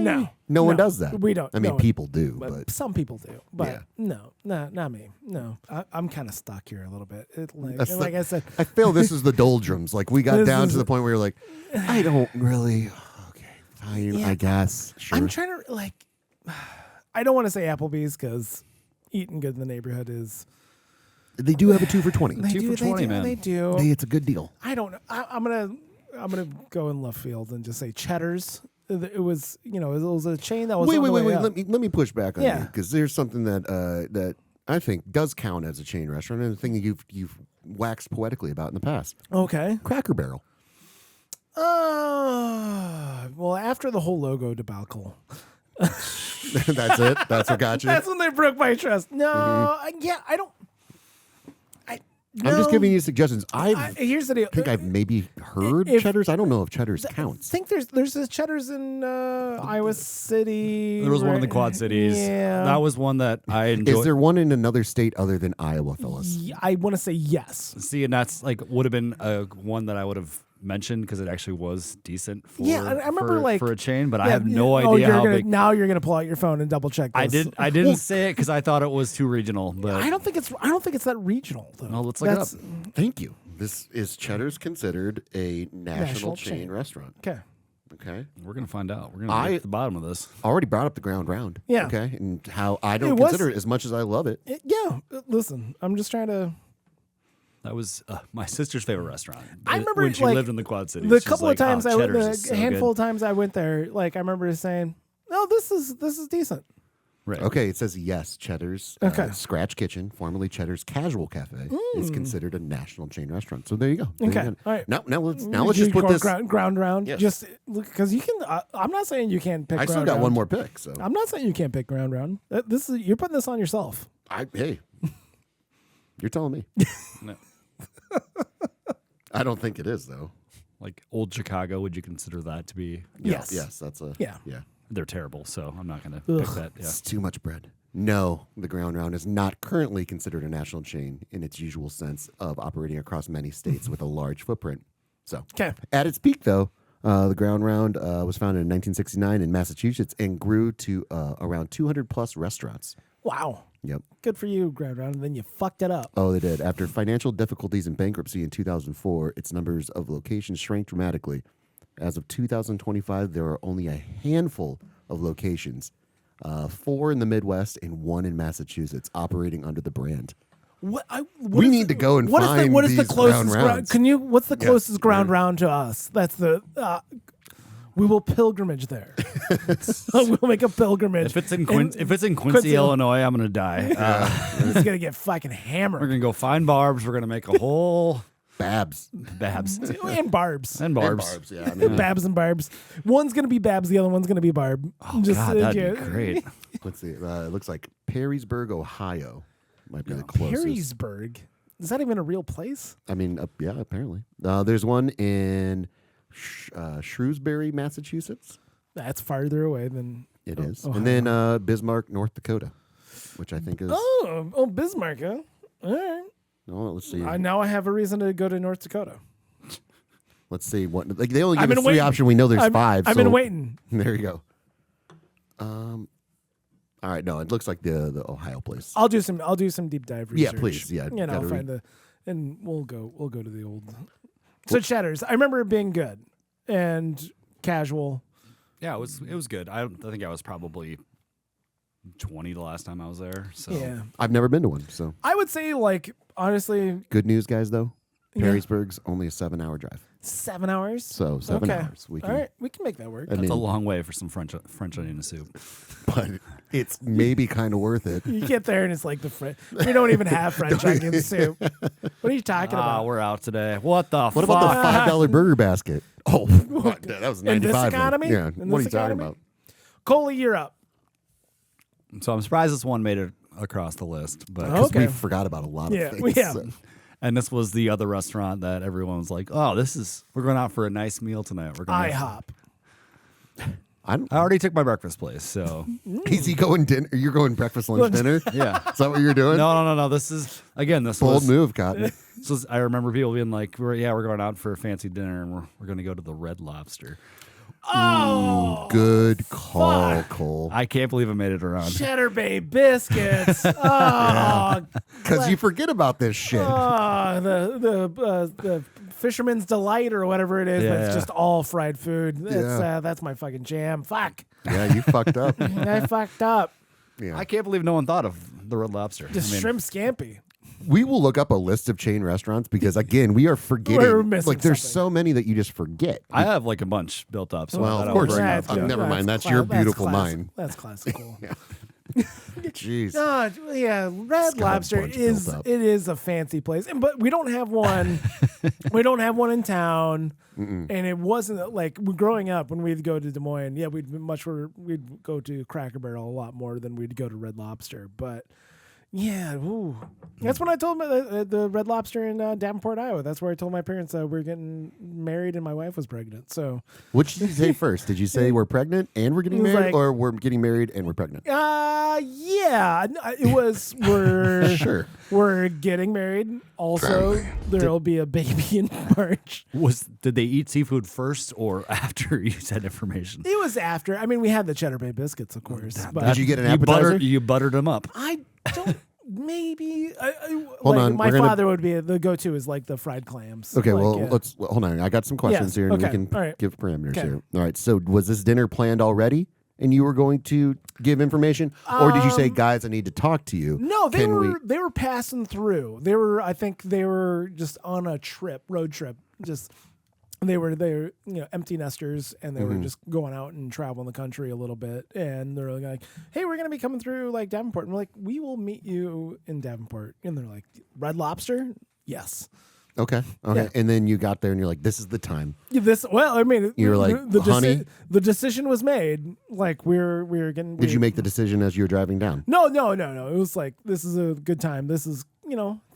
Speaker 1: Yeah,
Speaker 2: No one does that.
Speaker 1: We don't.
Speaker 2: I mean,
Speaker 1: no.
Speaker 2: people do,
Speaker 1: But
Speaker 2: but
Speaker 1: some people do. But
Speaker 2: Yeah.
Speaker 1: no, not me. No, I'm kind of stuck here a little bit.
Speaker 2: That's
Speaker 1: Like I said,
Speaker 2: I feel this is the doldrums. Like we got
Speaker 1: This
Speaker 2: down
Speaker 1: is-
Speaker 2: to the point where you're like, I don't really. Okay, fine,
Speaker 1: Yeah.
Speaker 2: I guess. Sure.
Speaker 1: I'm trying to I don't want to say Applebee's because eating good in the neighborhood is.
Speaker 2: They do have a 2 for $20.
Speaker 1: They
Speaker 3: 2
Speaker 1: do,
Speaker 3: for 20,
Speaker 1: they do,
Speaker 3: man.
Speaker 1: They do.
Speaker 2: It's a good deal.
Speaker 1: I don't know. I'm gonna go in left field and just say Cheddar's. It was it was a chain that was.
Speaker 2: Wait.
Speaker 1: on the way up.
Speaker 2: Let me push back on
Speaker 1: Yeah.
Speaker 2: you because there's something that I think does count as a chain restaurant and a thing that you've waxed poetically about in the past.
Speaker 1: Okay.
Speaker 2: Cracker Barrel.
Speaker 1: Well, after the whole logo debacle.
Speaker 2: That's it. That's what got you.
Speaker 1: That's when they broke my trust. No, I don't.
Speaker 2: I'm just giving you suggestions.
Speaker 1: Here's the deal.
Speaker 2: I think I've maybe heard Cheddar's. I don't know if Cheddar's counts.
Speaker 1: I think there's this Cheddar's in Iowa City.
Speaker 3: There was one in the Quad Cities.
Speaker 1: Yeah.
Speaker 3: That was one that I enjoyed.
Speaker 2: Is there one in another state other than Iowa, fellas?
Speaker 1: I want to say yes.
Speaker 3: See, and that's like would have been one that I would have mentioned because it actually was decent for
Speaker 1: I remember
Speaker 3: for a chain, but I have no idea how big.
Speaker 1: Now you're gonna pull out your phone and double check this.
Speaker 3: I didn't say it because I thought it was too regional. But
Speaker 1: I don't think it's that regional though.
Speaker 3: No, let's look it up.
Speaker 2: Thank you. This is Cheddar's considered a national chain restaurant.
Speaker 1: Okay.
Speaker 2: Okay.
Speaker 3: We're gonna find out. We're gonna get to the bottom of this.
Speaker 2: Already brought up the ground round.
Speaker 1: Yeah.
Speaker 2: Okay. And how I don't consider it as much as I love it.
Speaker 1: Listen, I'm just trying to.
Speaker 3: That was my sister's favorite restaurant.
Speaker 1: I remember
Speaker 3: when she lived in the Quad Cities.
Speaker 1: The couple of times
Speaker 3: the
Speaker 1: handful of times I went there, like I remember saying, "No, this is decent."
Speaker 3: Right.
Speaker 2: Okay, it says yes. Cheddar's Scratch Kitchen, formerly Cheddar's Casual Cafe, is considered a national chain restaurant. So there you go. There
Speaker 1: Okay.
Speaker 2: you go.
Speaker 1: All right.
Speaker 2: Now let's just put this
Speaker 1: ground round.
Speaker 2: Yes.
Speaker 1: Just because you can. I'm not saying you can't pick.
Speaker 2: I still got one more pick. So
Speaker 1: I'm not saying you can't pick ground round. You're putting this on yourself.
Speaker 2: Hey, you're telling me.
Speaker 3: No.
Speaker 2: I don't think it is though.
Speaker 3: Like Old Chicago, would you consider that to be?
Speaker 1: Yes.
Speaker 2: Yes, that's a
Speaker 1: Yeah.
Speaker 3: They're terrible, so I'm not going to pick that. Yeah.
Speaker 2: It's too much bread. No, the Ground Round is not currently considered a national chain in its usual sense of operating across many states with a large footprint. So, at its peak, though, the Ground Round was founded in 1969 in Massachusetts and grew to around 200 plus restaurants.
Speaker 1: Wow.
Speaker 2: Yep.
Speaker 1: Good for you, ground round. And then you fucked it up.
Speaker 2: Oh, they did. After financial difficulties and bankruptcy in 2004, its numbers of locations shrank dramatically. As of 2025, there are only a handful of locations, 4 in the Midwest and 1 in Massachusetts, operating under the brand. We need to go and find
Speaker 1: what is the
Speaker 2: these
Speaker 1: closest
Speaker 2: ground rounds.
Speaker 1: What's the closest ground round to us? That's the. We will pilgrimage there. We'll make a pilgrimage.
Speaker 3: If it's in Quincy, Illinois, I'm gonna die.
Speaker 1: It's gonna get fucking hammered.
Speaker 3: We're gonna go find Barb's. We're gonna make a whole
Speaker 2: Babs.
Speaker 1: and Barbs.
Speaker 3: And Barb's.
Speaker 2: Yeah,
Speaker 1: Babs and Barbs. One's gonna be Babs, the other one's gonna be Barb.
Speaker 3: Oh, God, that'd be great.
Speaker 2: Let's see. It looks like Perrysburg, Ohio, might be the closest.
Speaker 1: Perrysburg. Is that even a real place?
Speaker 2: I mean, yeah, apparently. There's one in Shrewsbury, Massachusetts.
Speaker 1: That's farther away than
Speaker 2: it is.
Speaker 1: Ohio.
Speaker 2: And then Bismarck, North Dakota, which I think is.
Speaker 1: Oh, Bismarck, huh? All right.
Speaker 2: Oh, let's see.
Speaker 1: Now I have a reason to go to North Dakota.
Speaker 2: Let's see what they only give us 3 options. We know there's 5.
Speaker 1: I've been waiting.
Speaker 2: There you go. All right, no, it looks like the Ohio place.
Speaker 1: I'll do some deep dive research.
Speaker 2: Yeah, please. Yeah,
Speaker 1: I'll find and we'll go to the old. So Cheddar's, I remember it being good and casual.
Speaker 3: Yeah, it was good. I think I was probably 20 the last time I was there. So
Speaker 1: yeah,
Speaker 2: I've never been to one. So
Speaker 1: I would say, like, honestly,
Speaker 2: good news, guys. Though Perrysburg's only a 7-hour drive.
Speaker 1: 7 hours.
Speaker 2: So 7 hours.
Speaker 1: All right, we can make that work.
Speaker 3: That's a long way for some French onion soup.
Speaker 2: But it's maybe kind of worth it.
Speaker 1: You get there and it's like we don't even have French onion soup. What are you talking about?
Speaker 3: We're out today. What the fuck?
Speaker 2: What about the $5 burger basket? Oh, that was 95.
Speaker 1: In this economy?
Speaker 2: Yeah.
Speaker 1: In
Speaker 2: What are
Speaker 1: this
Speaker 2: you talking
Speaker 1: economy?
Speaker 2: about?
Speaker 1: Coley, you're up.
Speaker 3: So I'm surprised this one made it across the list, but
Speaker 2: Because
Speaker 1: Okay.
Speaker 2: we forgot about a lot of things.
Speaker 1: we have.
Speaker 2: So.
Speaker 3: and this was the other restaurant that everyone was like, "Oh, we're going out for a nice meal tonight." We're going
Speaker 1: IHOP.
Speaker 3: I already took my breakfast place, so
Speaker 2: Is he going dinner? You're going breakfast, lunch, dinner?
Speaker 3: yeah.
Speaker 2: Is that what you're doing?
Speaker 3: No. This
Speaker 2: Bold
Speaker 3: was
Speaker 2: move, Cotton.
Speaker 3: I remember people being like, we're going out for a fancy dinner, and we're going to go to the Red Lobster.
Speaker 1: Oh,
Speaker 2: Good call,
Speaker 1: fuck.
Speaker 2: Cole.
Speaker 3: I can't believe I made it around.
Speaker 1: Cheddar Bay biscuits. Oh,
Speaker 2: Because you forget about this shit.
Speaker 1: the Fisherman's Delight or whatever it is.
Speaker 3: Yeah.
Speaker 1: That's just all fried food.
Speaker 2: Yeah.
Speaker 1: That's my fucking jam. Fuck.
Speaker 2: Yeah, you fucked up.
Speaker 1: I fucked up.
Speaker 2: Yeah.
Speaker 3: I can't believe no one thought of the Red Lobster.
Speaker 1: Just shrimp scampi.
Speaker 2: We will look up a list of chain restaurants because, again, we are forgetting.
Speaker 1: We're missing
Speaker 2: there's
Speaker 1: something.
Speaker 2: so many that you just forget.
Speaker 3: I have like a bunch built up. So
Speaker 2: Well,
Speaker 3: I
Speaker 2: of course.
Speaker 3: bring
Speaker 2: Yeah,
Speaker 3: up.
Speaker 2: never mind. That's your beautiful
Speaker 1: classic.
Speaker 2: mind.
Speaker 1: That's classical.
Speaker 2: Yeah. Jeez.
Speaker 1: Yeah, Red Lobster
Speaker 2: bunch built up.
Speaker 1: is a fancy place, but we don't have one. We don't have one in town, and it wasn't like growing up when we'd go to Des Moines. Yeah, we'd go to Cracker Barrel a lot more than we'd go to Red Lobster, but. Yeah, that's when I told them the Red Lobster in Davenport, Iowa. That's where I told my parents that we're getting married and my wife was pregnant. So,
Speaker 2: which did you say first? Did you say we're pregnant and we're getting married,
Speaker 1: like,
Speaker 2: or we're getting married and we're pregnant?
Speaker 1: Yeah, it was. We're
Speaker 2: Sure.
Speaker 1: We're getting married. Also, there'll be a baby in March.
Speaker 3: Did they eat seafood first or after you said information?
Speaker 1: It was after. I mean, we had the Cheddar Bay biscuits, of course. But
Speaker 2: Did you get an appetizer?
Speaker 3: You buttered them up.
Speaker 1: I don't. Maybe.
Speaker 2: Hold on,
Speaker 1: My father would be the go-to is like the fried clams.
Speaker 2: Okay,
Speaker 1: like,
Speaker 2: well, let's hold on. I got some questions here, and
Speaker 1: okay,
Speaker 2: we can
Speaker 1: all right.
Speaker 2: give parameters
Speaker 1: Okay.
Speaker 2: here. All right. So, was this dinner planned already, and you were going to give information, or did you say, "Guys, I need to talk to you"?
Speaker 1: No, they were passing through. I think they were just on a road trip. Just they were empty nesters, and they were just going out and traveling the country a little bit. And they're like, "Hey, we're gonna be coming through like Davenport." And we're like, "We will meet you in Davenport." And they're like, "Red Lobster?" Yes.
Speaker 2: Okay.
Speaker 1: Yeah.
Speaker 2: And then you got there, and you're like, "This is the time."
Speaker 1: You were
Speaker 2: like, "Honey?"
Speaker 1: the decision was made. Like we're getting.
Speaker 2: Did you make the decision as you were driving down?
Speaker 1: No. It was like, this is a good time. This is,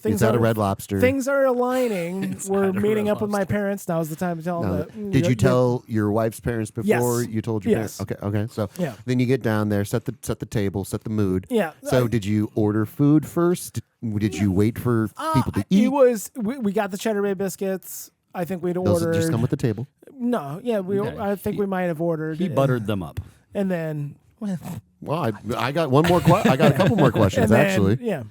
Speaker 1: things
Speaker 2: It's at
Speaker 1: are
Speaker 2: a Red Lobster.
Speaker 1: Things are aligning. We're
Speaker 3: at a
Speaker 1: meeting
Speaker 3: Red
Speaker 1: up with my
Speaker 3: Lobster.
Speaker 1: parents. Now's the time to tell them that.
Speaker 2: Did you tell your wife's parents before
Speaker 1: Yes.
Speaker 2: you told your
Speaker 1: Yes.
Speaker 2: parents? Okay. So
Speaker 1: Yeah.
Speaker 2: then you get down there, set the table, set the mood.
Speaker 1: Yeah.
Speaker 2: So did you order food first? Did you wait for people to eat?
Speaker 1: It was, we got the Cheddar Bay biscuits. I think we'd
Speaker 2: Those
Speaker 1: ordered.
Speaker 2: just come with the table.
Speaker 1: No, yeah, I think we might have ordered.
Speaker 3: He buttered them up.
Speaker 1: And then.
Speaker 2: Well, I got one more. I got a couple more questions
Speaker 1: and then,
Speaker 2: actually.
Speaker 1: Yeah.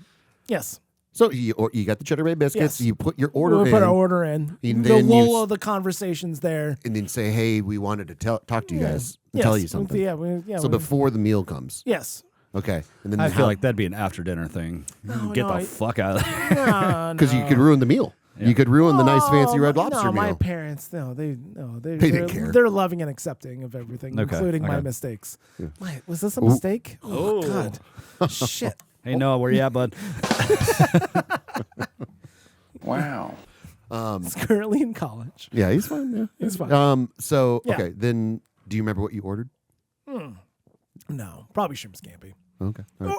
Speaker 1: Yes.
Speaker 2: So you got the Cheddar Bay biscuits.
Speaker 1: Yes.
Speaker 2: You put your order
Speaker 1: We'll
Speaker 2: in.
Speaker 1: put our order in.
Speaker 2: And
Speaker 1: The
Speaker 2: then you
Speaker 1: lull of the conversations there.
Speaker 2: and then say, "Hey, we wanted to talk to you guys, and
Speaker 1: Yes.
Speaker 2: tell you something." So before the meal comes.
Speaker 1: Yes.
Speaker 2: Okay. And then
Speaker 3: I feel like that'd be an after dinner thing. Get the fuck out of there.
Speaker 2: because you could ruin the meal. You could ruin the nice fancy Red Lobster
Speaker 1: no,
Speaker 2: meal.
Speaker 1: my parents, they
Speaker 2: didn't care.
Speaker 1: They're loving and accepting of everything,
Speaker 3: Okay,
Speaker 1: including my
Speaker 3: okay.
Speaker 1: mistakes. Wait, was this a mistake? Oh God, shit.
Speaker 3: Hey, Noah, where you at, bud?
Speaker 4: Wow.
Speaker 1: He's currently in college.
Speaker 2: Yeah, he's fine. Yeah,
Speaker 1: He's fine.
Speaker 2: So
Speaker 1: Yeah.
Speaker 2: okay, then do you remember what you ordered?
Speaker 1: No, probably shrimp scampi.
Speaker 2: Okay. All right.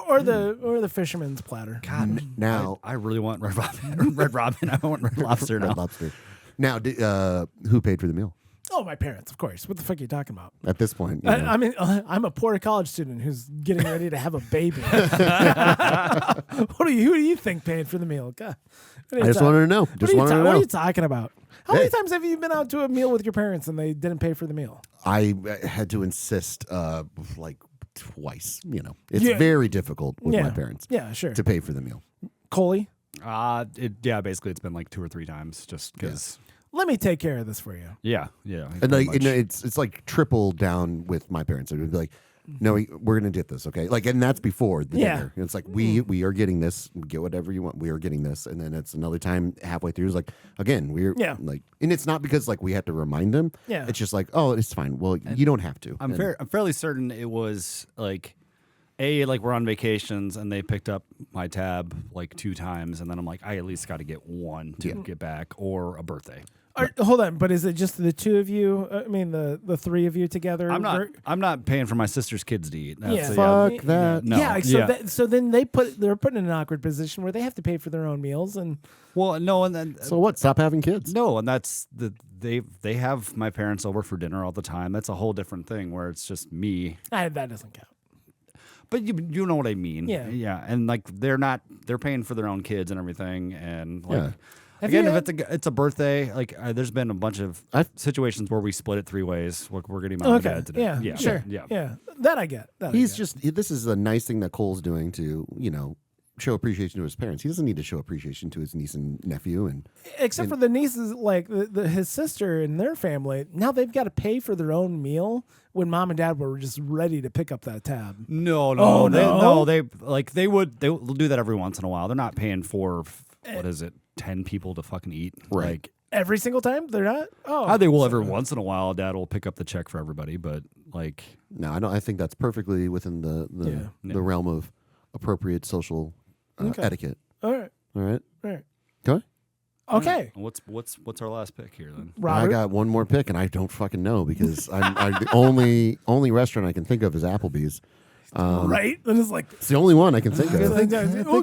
Speaker 1: Or the fisherman's platter.
Speaker 3: God,
Speaker 2: Now
Speaker 3: I really want Red Robin. Red Robin. I want Red Lobster now.
Speaker 2: Red Lobster. Now, who paid for the meal
Speaker 1: Oh, my parents, of course. What the fuck are you talking about?
Speaker 2: at this point? you know?
Speaker 1: I mean, I'm a poor college student who's getting ready to have a baby. Who do you think paid for the meal? God,
Speaker 2: I just wanted to know. Just wanted to
Speaker 1: What are
Speaker 2: know.
Speaker 1: you talking about? How
Speaker 2: Hey.
Speaker 1: many times have you been out to a meal with your parents and they didn't pay for the meal?
Speaker 2: I had to insist like twice. It's
Speaker 1: Yeah.
Speaker 2: very difficult with my parents
Speaker 1: Yeah, sure.
Speaker 2: to pay for the meal.
Speaker 1: Coley,
Speaker 3: Basically, it's been like 2 or 3 times just because.
Speaker 1: let me take care of this for you.
Speaker 3: Yeah.
Speaker 2: And
Speaker 3: pretty
Speaker 2: like
Speaker 3: much.
Speaker 2: it's like triple down with my parents. It would be like, no, we're gonna get this, okay? Like, and that's before the
Speaker 1: Yeah.
Speaker 2: dinner. It's like we are getting this. Get whatever you want. We are getting this, and then it's another time halfway through. It's like again, we're like, and it's not because like we have to remind them.
Speaker 1: Yeah.
Speaker 2: It's just like, oh, it's fine. Well, you don't have to.
Speaker 3: I'm fairly certain it was like we're on vacations and they picked up my tab like 2 times, and then I'm like, I at least got to get one to get back, or a birthday.
Speaker 1: Hold on, but is it just the 2 of you? I mean, the 3 of you together?
Speaker 3: I'm not paying for my sister's kids to eat.
Speaker 1: Yeah.
Speaker 2: Fuck that.
Speaker 3: No.
Speaker 1: Yeah. So then they're put in an awkward position where they have to pay for their own meals, and
Speaker 3: Well, no, and then
Speaker 2: So what? Stop having kids.
Speaker 3: no, and that's they have my parents over for dinner all the time. That's a whole different thing where it's just me.
Speaker 1: that doesn't count.
Speaker 3: But you know what I mean.
Speaker 1: Yeah.
Speaker 3: Yeah. And like they're paying for their own kids and everything, and like
Speaker 2: Yeah.
Speaker 3: again,
Speaker 1: you
Speaker 3: if it's a birthday, like there's been a bunch of situations where we split it 3 ways. We're getting mom and dad today.
Speaker 1: Yeah. Sure.
Speaker 3: Yeah.
Speaker 1: That I get.
Speaker 2: This is a nice thing that Cole's doing to show appreciation to his parents. He doesn't need to show appreciation to his niece and nephew. And
Speaker 1: Except for the nieces, like his sister and their family. Now they've got to pay for their own meal when mom and dad were just ready to pick up that tab.
Speaker 3: No.
Speaker 1: Oh, no?
Speaker 3: They'll do that every once in a while. They're not paying for what is it, 10 people to fucking eat.
Speaker 2: Right.
Speaker 3: Like
Speaker 1: Every single time they're not. Oh,
Speaker 3: they will every once in a while. Dad will pick up the check for everybody, but Like,
Speaker 2: No, I don't. I think that's perfectly within the realm of appropriate social etiquette.
Speaker 1: All right.
Speaker 2: All right.
Speaker 1: All right.
Speaker 2: Okay.
Speaker 1: Okay.
Speaker 3: what's our last pick here then?
Speaker 1: Robert.
Speaker 2: I got one more pick, and I don't fucking know because the only restaurant I can think of is Applebee's.
Speaker 1: Right? And it's like
Speaker 2: It's the only one I can think of.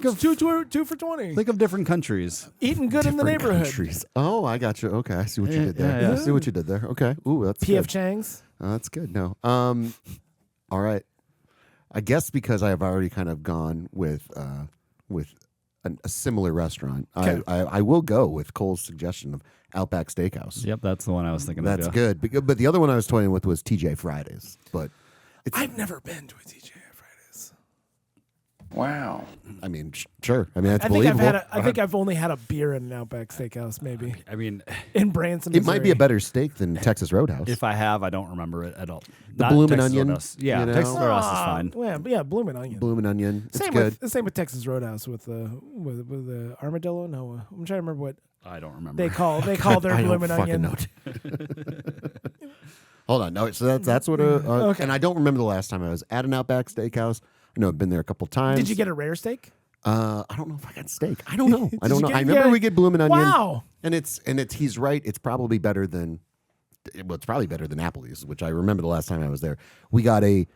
Speaker 1: it's two for 20.
Speaker 3: Think of different countries.
Speaker 1: Eating good in the
Speaker 2: Different
Speaker 1: neighborhood.
Speaker 2: countries. Oh, I got you. Okay, I see what you did there.
Speaker 3: Yeah.
Speaker 2: I see what you did there. Okay. Ooh, that's
Speaker 1: P.F.
Speaker 2: good.
Speaker 1: Chang's.
Speaker 2: That's good. No. All right. I guess because I have already kind of gone with a similar restaurant,
Speaker 1: Okay.
Speaker 2: I will go with Cole's suggestion of Outback Steakhouse.
Speaker 3: Yep, that's the one I was thinking
Speaker 2: That's
Speaker 3: of.
Speaker 2: good. But the other one I was toying with was TJ Fridays. But
Speaker 1: I've never been to a TJ Fridays.
Speaker 4: Wow.
Speaker 2: I mean, sure. I mean, that's
Speaker 1: I think
Speaker 2: believable.
Speaker 1: I think I've only had a beer in an Outback Steakhouse, maybe
Speaker 3: I mean,
Speaker 1: in Branson.
Speaker 2: It might be a
Speaker 1: Missouri.
Speaker 2: better steak than Texas Roadhouse.
Speaker 3: if I have, I don't remember it at all.
Speaker 2: The
Speaker 3: Not
Speaker 2: Bloomin'
Speaker 3: Texas
Speaker 2: Onion,
Speaker 3: Roadhouse. Yeah,
Speaker 2: you know?
Speaker 3: Texas Roadhouse is fine.
Speaker 1: Yeah, Bloomin' Onion.
Speaker 2: Bloomin' Onion. It's
Speaker 1: Same
Speaker 2: good.
Speaker 1: with Texas Roadhouse with the armadillo. No, I'm trying to remember what
Speaker 3: I don't remember.
Speaker 1: they call their
Speaker 2: I don't
Speaker 1: Bloomin'
Speaker 2: fucking
Speaker 1: Onion.
Speaker 2: know. Hold on. No, so that's what
Speaker 1: Okay.
Speaker 2: and I don't remember the last time I was at an Outback Steakhouse. I know I've been there a couple times.
Speaker 1: Did you get a rare steak?
Speaker 2: I don't know if I got steak. I don't know. I don't
Speaker 1: you
Speaker 2: know.
Speaker 1: get-
Speaker 2: I remember
Speaker 1: yeah.
Speaker 2: we get Bloomin' Onion.
Speaker 1: Wow.
Speaker 2: And it's he's right. It's probably better than it's probably better than Applebee's, which I remember the last time I was there. We got a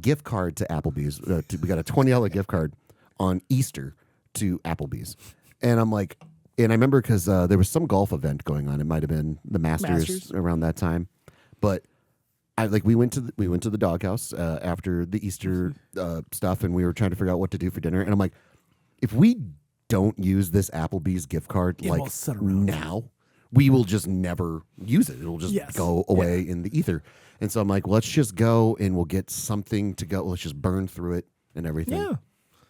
Speaker 2: gift card to Applebee's. We got a $20 gift card on Easter to Applebee's. And I'm like, and I remember because there was some golf event going on. It might have been the Masters around that time, but we went to the doghouse after the Easter stuff, and we were trying to figure out what to do for dinner. And I'm like, if we don't use this Applebee's gift card
Speaker 1: will sit around.
Speaker 2: now, we will just never use it. It'll just go away in the ether. And so I'm like, let's just go and we'll get something to go. Let's just burn through it and everything.
Speaker 1: Yeah.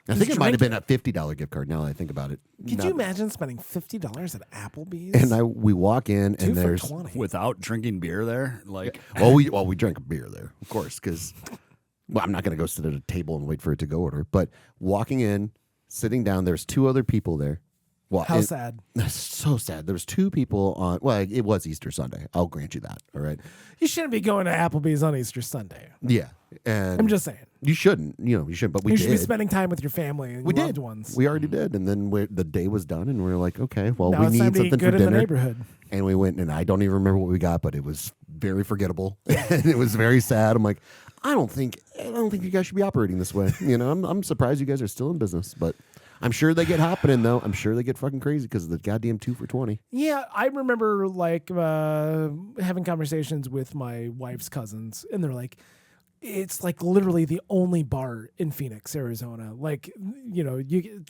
Speaker 2: I think it might have been a $50 gift card. Now that I think about it,
Speaker 1: Could you imagine spending $50 at Applebee's?
Speaker 2: And we walk in
Speaker 1: Two
Speaker 2: and
Speaker 1: for
Speaker 2: there's
Speaker 1: 20.
Speaker 3: Without drinking beer there, like
Speaker 2: we drank a beer there, of course, because I'm not going to go sit at a table and wait for it to go order. But walking in, sitting down, there's two other people there. Well,
Speaker 1: How sad.
Speaker 2: That's so sad. There was two people on. Well, it was Easter Sunday. I'll grant you that. All right.
Speaker 1: You shouldn't be going to Applebee's on Easter Sunday.
Speaker 2: Yeah, and
Speaker 1: I'm just saying.
Speaker 2: you shouldn't. You shouldn't. But we
Speaker 1: You
Speaker 2: did.
Speaker 1: should be spending time with your family and
Speaker 2: we
Speaker 1: loved
Speaker 2: did.
Speaker 1: ones.
Speaker 2: We already did, and then the day was done, and we were like, okay, well,
Speaker 1: now
Speaker 2: we
Speaker 1: it's
Speaker 2: need
Speaker 1: time to eat
Speaker 2: something
Speaker 1: good
Speaker 2: for
Speaker 1: in the
Speaker 2: dinner.
Speaker 1: neighborhood.
Speaker 2: And we went, and I don't even remember what we got, but it was very forgettable. And it was very sad. I'm like, I don't think you guys should be operating this way. I'm surprised you guys are still in business, but I'm sure they get happening though. I'm sure they get fucking crazy because of the goddamn 2 for $20.
Speaker 1: Yeah, I remember having conversations with my wife's cousins, and they're like, it's like literally the only bar in Phoenix, Arizona. Like,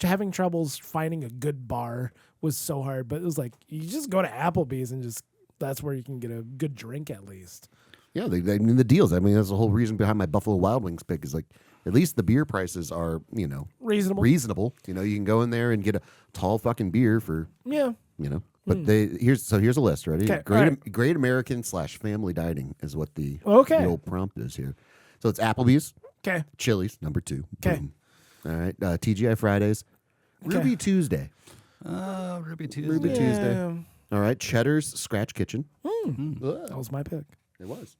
Speaker 1: having troubles finding a good bar was so hard, but it was like, you just go to Applebee's and that's where you can get a good drink at least.
Speaker 2: Yeah, the deals. I mean, that's the whole reason behind my Buffalo Wild Wings pick is like, at least the beer prices are, reasonable. You can go in there and get a tall fucking beer for, But here's a list. Ready?
Speaker 1: Okay,
Speaker 2: Great American / family dining is what the old prompt is here. So it's Applebee's,
Speaker 1: Okay.
Speaker 2: Chili's, number 2.
Speaker 1: 'Kay.
Speaker 2: Boom. All right. TGI Fridays, Ruby Tuesday.
Speaker 3: Ruby Tuesday.
Speaker 2: Ruby Tuesday. All right. Cheddar's Scratch Kitchen.
Speaker 1: That was my pick.
Speaker 2: It was.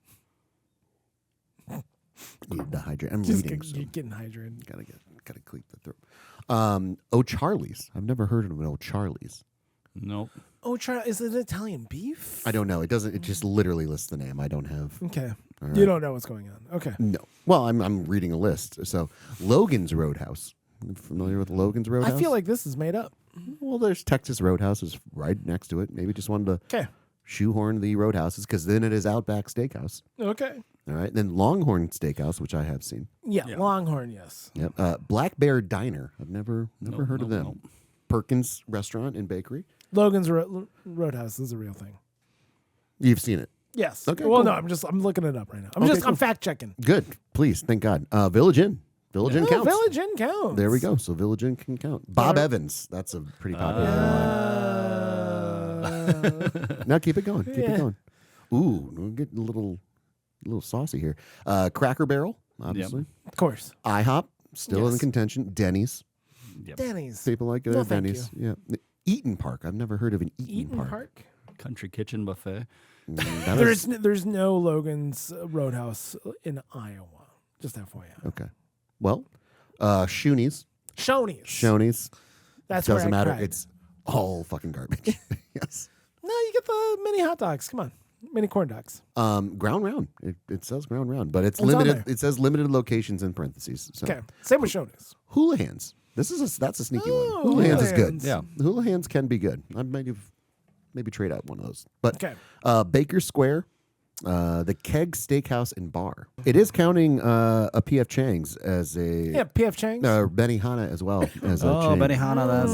Speaker 2: Need to hydrate. I'm
Speaker 1: Just
Speaker 2: reading. So
Speaker 1: getting hydrated.
Speaker 2: gotta clean the throat. O'Charlie's. I've never heard of an O'Charlie's.
Speaker 3: Nope.
Speaker 1: Oh, is it Italian beef?
Speaker 2: I don't know. It doesn't. It just literally lists the name. I don't have.
Speaker 1: Okay.
Speaker 2: right.
Speaker 1: You don't know what's going on. Okay.
Speaker 2: No. Well, I'm reading a list. So Logan's Roadhouse. You familiar with Logan's Roadhouse?
Speaker 1: I feel like this is made up.
Speaker 2: Well, there's Texas Roadhouse is right next to it. Maybe just wanted to
Speaker 1: Okay.
Speaker 2: shoehorn the Roadhouses because then it is Outback Steakhouse.
Speaker 1: Okay.
Speaker 2: All right. Then Longhorn Steakhouse, which I have seen.
Speaker 1: Yeah, Longhorn, yes.
Speaker 2: Yep. Black Bear Diner. I've never heard of them.
Speaker 3: Nope.
Speaker 2: Perkins Restaurant and Bakery.
Speaker 1: Logan's Roadhouse is a real thing.
Speaker 2: You've seen it.
Speaker 1: Yes.
Speaker 2: Okay,
Speaker 1: Well,
Speaker 2: cool.
Speaker 1: no, I'm looking it up right now.
Speaker 2: Okay,
Speaker 1: I'm fact checking.
Speaker 2: Good. Please. Thank God. Village Inn. Village Inn counts.
Speaker 1: Village Inn counts.
Speaker 2: There we go. So Village Inn can count. Bob Evans. That's a pretty popular one. Now keep it going. Keep it going. Ooh, we're getting a little saucy here. Cracker Barrel, obviously.
Speaker 1: Of course.
Speaker 2: IHOP, still in
Speaker 1: Yes.
Speaker 2: contention. Denny's.
Speaker 3: Yep.
Speaker 1: Denny's.
Speaker 2: People like
Speaker 1: No, thank
Speaker 2: Denny's. Yeah. Eaton Park. I've never heard of an Eaton
Speaker 1: Eaton
Speaker 2: Park.
Speaker 1: Park.
Speaker 3: Country Kitchen Buffet.
Speaker 1: There's no Logan's Roadhouse in Iowa. Just FYI.
Speaker 2: Okay. Well, Shoney's.
Speaker 1: Shoney's. That's
Speaker 2: doesn't
Speaker 1: where I
Speaker 2: matter.
Speaker 1: cried.
Speaker 2: It's all fucking garbage. Yes.
Speaker 1: No, you get the mini hot dogs. Come on, mini corn dogs.
Speaker 2: Ground round. It says ground round, but it's
Speaker 1: on
Speaker 2: limited.
Speaker 1: there.
Speaker 2: It says limited locations in parentheses. So.
Speaker 1: Okay. Same with Shoney's.
Speaker 2: Houlihan's. That's a sneaky
Speaker 1: Oh,
Speaker 2: one. Houlihan's is good.
Speaker 1: Houlihan's.
Speaker 3: Yeah.
Speaker 2: Houlihan's can be good. I might have maybe trade out one of those. But
Speaker 1: Okay.
Speaker 2: Baker Square, the Keg Steakhouse and Bar. It is counting a PF Chang's as a
Speaker 1: Yeah, PF Chang's.
Speaker 2: Benihana as well as a chain.
Speaker 3: Benihana, that's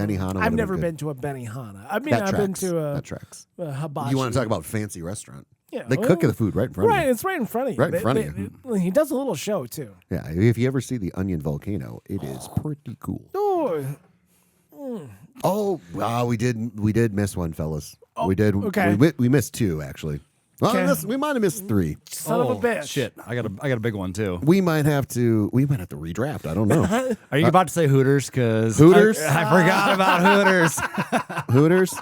Speaker 2: Benihana.
Speaker 1: I've
Speaker 2: would've
Speaker 1: never
Speaker 2: good.
Speaker 1: been to a Benihana. I mean,
Speaker 2: That
Speaker 1: I've
Speaker 2: tracks.
Speaker 1: been to
Speaker 2: That tracks.
Speaker 1: a hibachi.
Speaker 2: You want to talk about fancy restaurant?
Speaker 1: Yeah,
Speaker 2: They cook the food right in front
Speaker 1: Right,
Speaker 2: of you.
Speaker 1: it's right in front of you.
Speaker 2: Right in front of you.
Speaker 1: He does a little show too.
Speaker 2: Yeah, if you ever see the Onion Volcano, it is pretty cool.
Speaker 1: Oh,
Speaker 2: Oh, wow, we did miss one, fellas. We did.
Speaker 1: okay.
Speaker 2: We missed two actually. Well,
Speaker 1: Okay.
Speaker 2: we might have missed three.
Speaker 1: son of a bitch!
Speaker 3: Shit, I got a big one too.
Speaker 2: We might have to redraft. I don't know.
Speaker 3: Are you about to say Hooters? Because
Speaker 2: Hooters?
Speaker 3: I forgot about Hooters.
Speaker 2: Hooters,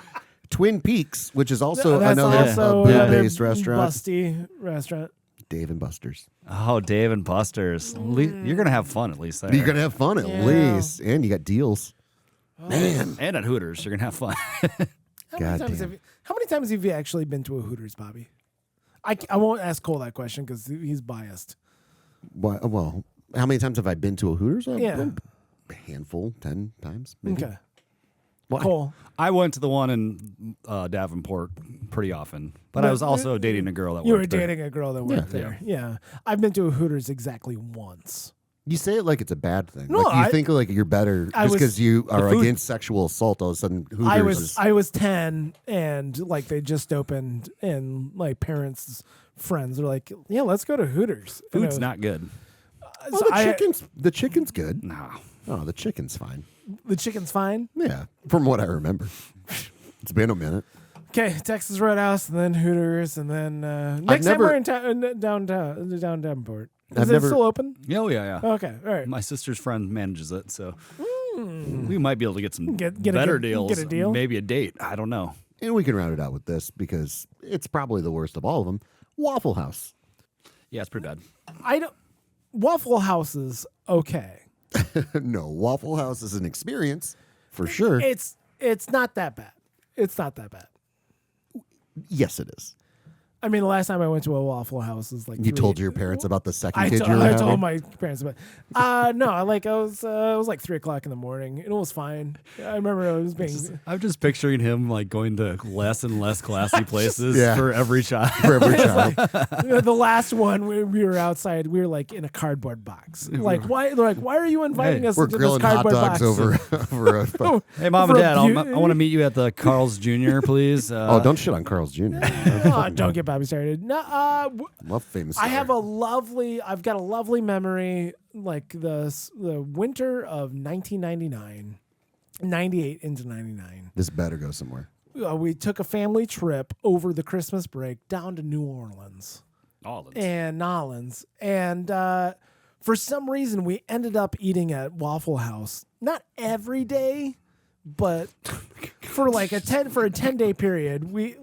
Speaker 2: Twin Peaks, which is also
Speaker 1: That's
Speaker 2: another
Speaker 1: also
Speaker 2: food-based
Speaker 1: another
Speaker 2: restaurant.
Speaker 1: busty restaurant.
Speaker 2: Dave and Buster's.
Speaker 3: Oh, Dave and Buster's. You're gonna have fun at least there.
Speaker 2: You're gonna have fun at
Speaker 1: Yeah.
Speaker 2: least, and you got deals. Man,
Speaker 3: And at Hooters, you're gonna have fun.
Speaker 2: God damn.
Speaker 1: How many times have you actually been to a Hooters, Bobby? I won't ask Cole that question because he's biased.
Speaker 2: Well, how many times have I been to a Hooters?
Speaker 1: Yeah.
Speaker 2: A handful, 10 times. Maybe.
Speaker 1: Okay,
Speaker 2: Why?
Speaker 1: Cole.
Speaker 3: I went to the one in Davenport pretty often, but I was also dating a girl that
Speaker 1: You were
Speaker 3: worked there.
Speaker 1: dating a girl that worked there. Yeah, I've been to a Hooters exactly once.
Speaker 2: You say it like it's a bad thing.
Speaker 1: No,
Speaker 2: like you
Speaker 1: I-
Speaker 2: think like you're better
Speaker 1: I
Speaker 2: just
Speaker 1: was-
Speaker 2: because you are
Speaker 3: food-
Speaker 2: against sexual assault. All of a sudden, Hooters is.
Speaker 1: I was 10 and like they just opened and my parents' friends were like, yeah, let's go to Hooters. And
Speaker 3: Food's
Speaker 1: I-
Speaker 3: not good.
Speaker 1: so
Speaker 2: The chicken's good.
Speaker 3: No.
Speaker 2: Oh, the chicken's fine.
Speaker 1: the chicken's fine.
Speaker 2: Yeah, from what I remember. It's been a minute.
Speaker 1: Okay, Texas Roadhouse and then Hooters and then next time
Speaker 2: never-
Speaker 1: we're in down Davenport. Is
Speaker 2: I've
Speaker 1: it
Speaker 2: never-
Speaker 1: still open?
Speaker 3: Oh yeah.
Speaker 1: Okay, all right.
Speaker 3: My sister's friend manages it, so we might be able to get some
Speaker 1: Get a
Speaker 3: better
Speaker 1: good-
Speaker 3: deals.
Speaker 1: get a deal?
Speaker 3: Maybe a date. I don't know.
Speaker 2: And we can round it out with this because it's probably the worst of all of them. Waffle House.
Speaker 3: Yeah, it's pretty bad.
Speaker 1: I don't. Waffle House is okay.
Speaker 2: No, Waffle House is an experience for sure.
Speaker 1: It's not that bad. It's not that bad.
Speaker 2: Yes, it is.
Speaker 1: I mean, the last time I went to a Waffle House is like
Speaker 2: You told your parents about the second
Speaker 1: I
Speaker 2: kid
Speaker 1: to-
Speaker 2: you were
Speaker 1: I
Speaker 2: having?
Speaker 1: told my parents about. No, like it was like 3:00 in the morning. It was fine. I remember it was being.
Speaker 3: I'm just picturing him like going to less and less classy places
Speaker 2: Yeah.
Speaker 3: for every child.
Speaker 2: for every child.
Speaker 1: The last one we were outside. We were like in a cardboard box. Like why? They're like, why are you inviting
Speaker 3: Hey,
Speaker 1: us
Speaker 2: We're
Speaker 1: into this
Speaker 2: grilling hot
Speaker 1: cardboard
Speaker 2: dogs
Speaker 1: box?
Speaker 2: over a.
Speaker 3: Hey, mom
Speaker 1: For
Speaker 3: and
Speaker 1: a
Speaker 3: dad,
Speaker 1: beau-
Speaker 3: I want to meet you at the Carl's Jr., please.
Speaker 2: Oh, don't shit on Carl's Jr.
Speaker 1: Oh, don't get Bobby started. No,
Speaker 2: Love famous.
Speaker 1: I have
Speaker 2: story.
Speaker 1: I've got a lovely memory, like the winter of 1999, 98 into 99.
Speaker 2: This better go somewhere.
Speaker 1: We took a family trip over the Christmas break down to New Orleans and Nolans, and for some reason we ended up eating at Waffle House. Not every day, but for like a 10-day period, we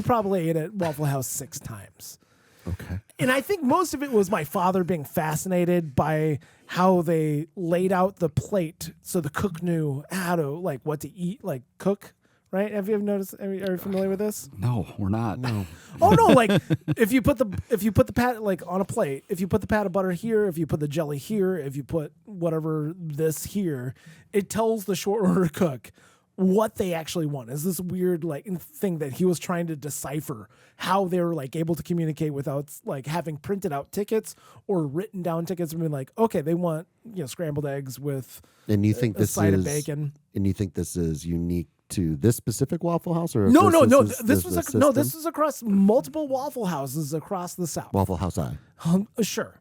Speaker 1: probably ate at Waffle House 6 times.
Speaker 2: Okay.
Speaker 1: And I think most of it was my father being fascinated by how they laid out the plate so the cook knew how to, like, what to eat, like cook, right? Have you ever noticed? Are you familiar with this?
Speaker 3: No, we're not. No.
Speaker 1: Oh no, like if you put the pat like on a plate, if you put the pat of butter here, if you put the jelly here, if you put whatever this here, it tells the short order cook what they actually want. Is this weird like thing that he was trying to decipher how they were like able to communicate without like having printed out tickets or written down tickets and being like, okay, they want, you know, scrambled eggs with
Speaker 2: And you think
Speaker 1: a
Speaker 2: this
Speaker 1: side
Speaker 2: is
Speaker 1: of bacon.
Speaker 2: And you think this is unique to this specific Waffle House, or if
Speaker 1: No.
Speaker 2: This is the
Speaker 1: This is across multiple Waffle Houses across the South.
Speaker 2: Waffle House Eye.
Speaker 1: Sure.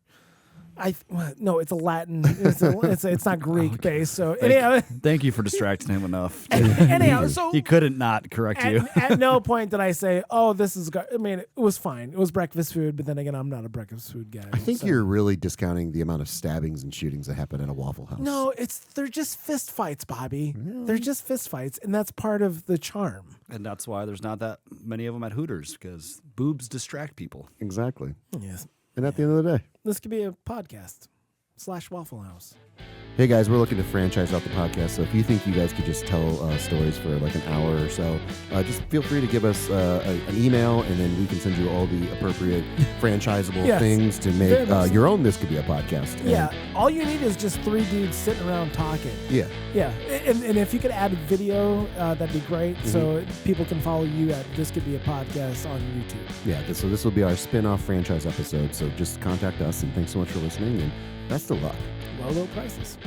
Speaker 1: No, it's a Latin. It's not Greek based. So anyhow,
Speaker 3: Thank you for distracting him enough.
Speaker 1: anyhow, so
Speaker 3: He couldn't not correct you.
Speaker 1: at no point did I say, "Oh, this is." I mean, it was fine. It was breakfast food, but then again, I'm not a breakfast food guy.
Speaker 2: I think you're really discounting the amount of stabbings and shootings that happen at a Waffle House.
Speaker 1: No, they're just fist fights, Bobby. They're just fist fights, and that's part of the charm.
Speaker 3: And that's why there's not that many of them at Hooters, because boobs distract people.
Speaker 2: Exactly.
Speaker 1: Yes.
Speaker 2: And at the end of the day,
Speaker 1: This could be a podcast / Waffle House.
Speaker 2: hey guys, we're looking to franchise out the podcast. So if you think you guys could just tell stories for like an hour or so, just feel free to give us an email, and then we can send you all the appropriate franchisable
Speaker 1: Yes.
Speaker 2: things to make your own This Could Be a Podcast.
Speaker 1: Yeah, all you need is just 3 dudes sitting around talking.
Speaker 2: Yeah.
Speaker 1: Yeah, and if you could add a video, that'd be great. So people can follow you at This Could Be a Podcast on YouTube.
Speaker 2: Yeah. So this will be our spin-off franchise episode. So just contact us, and thanks so much for listening, and best of luck.
Speaker 1: Low prices.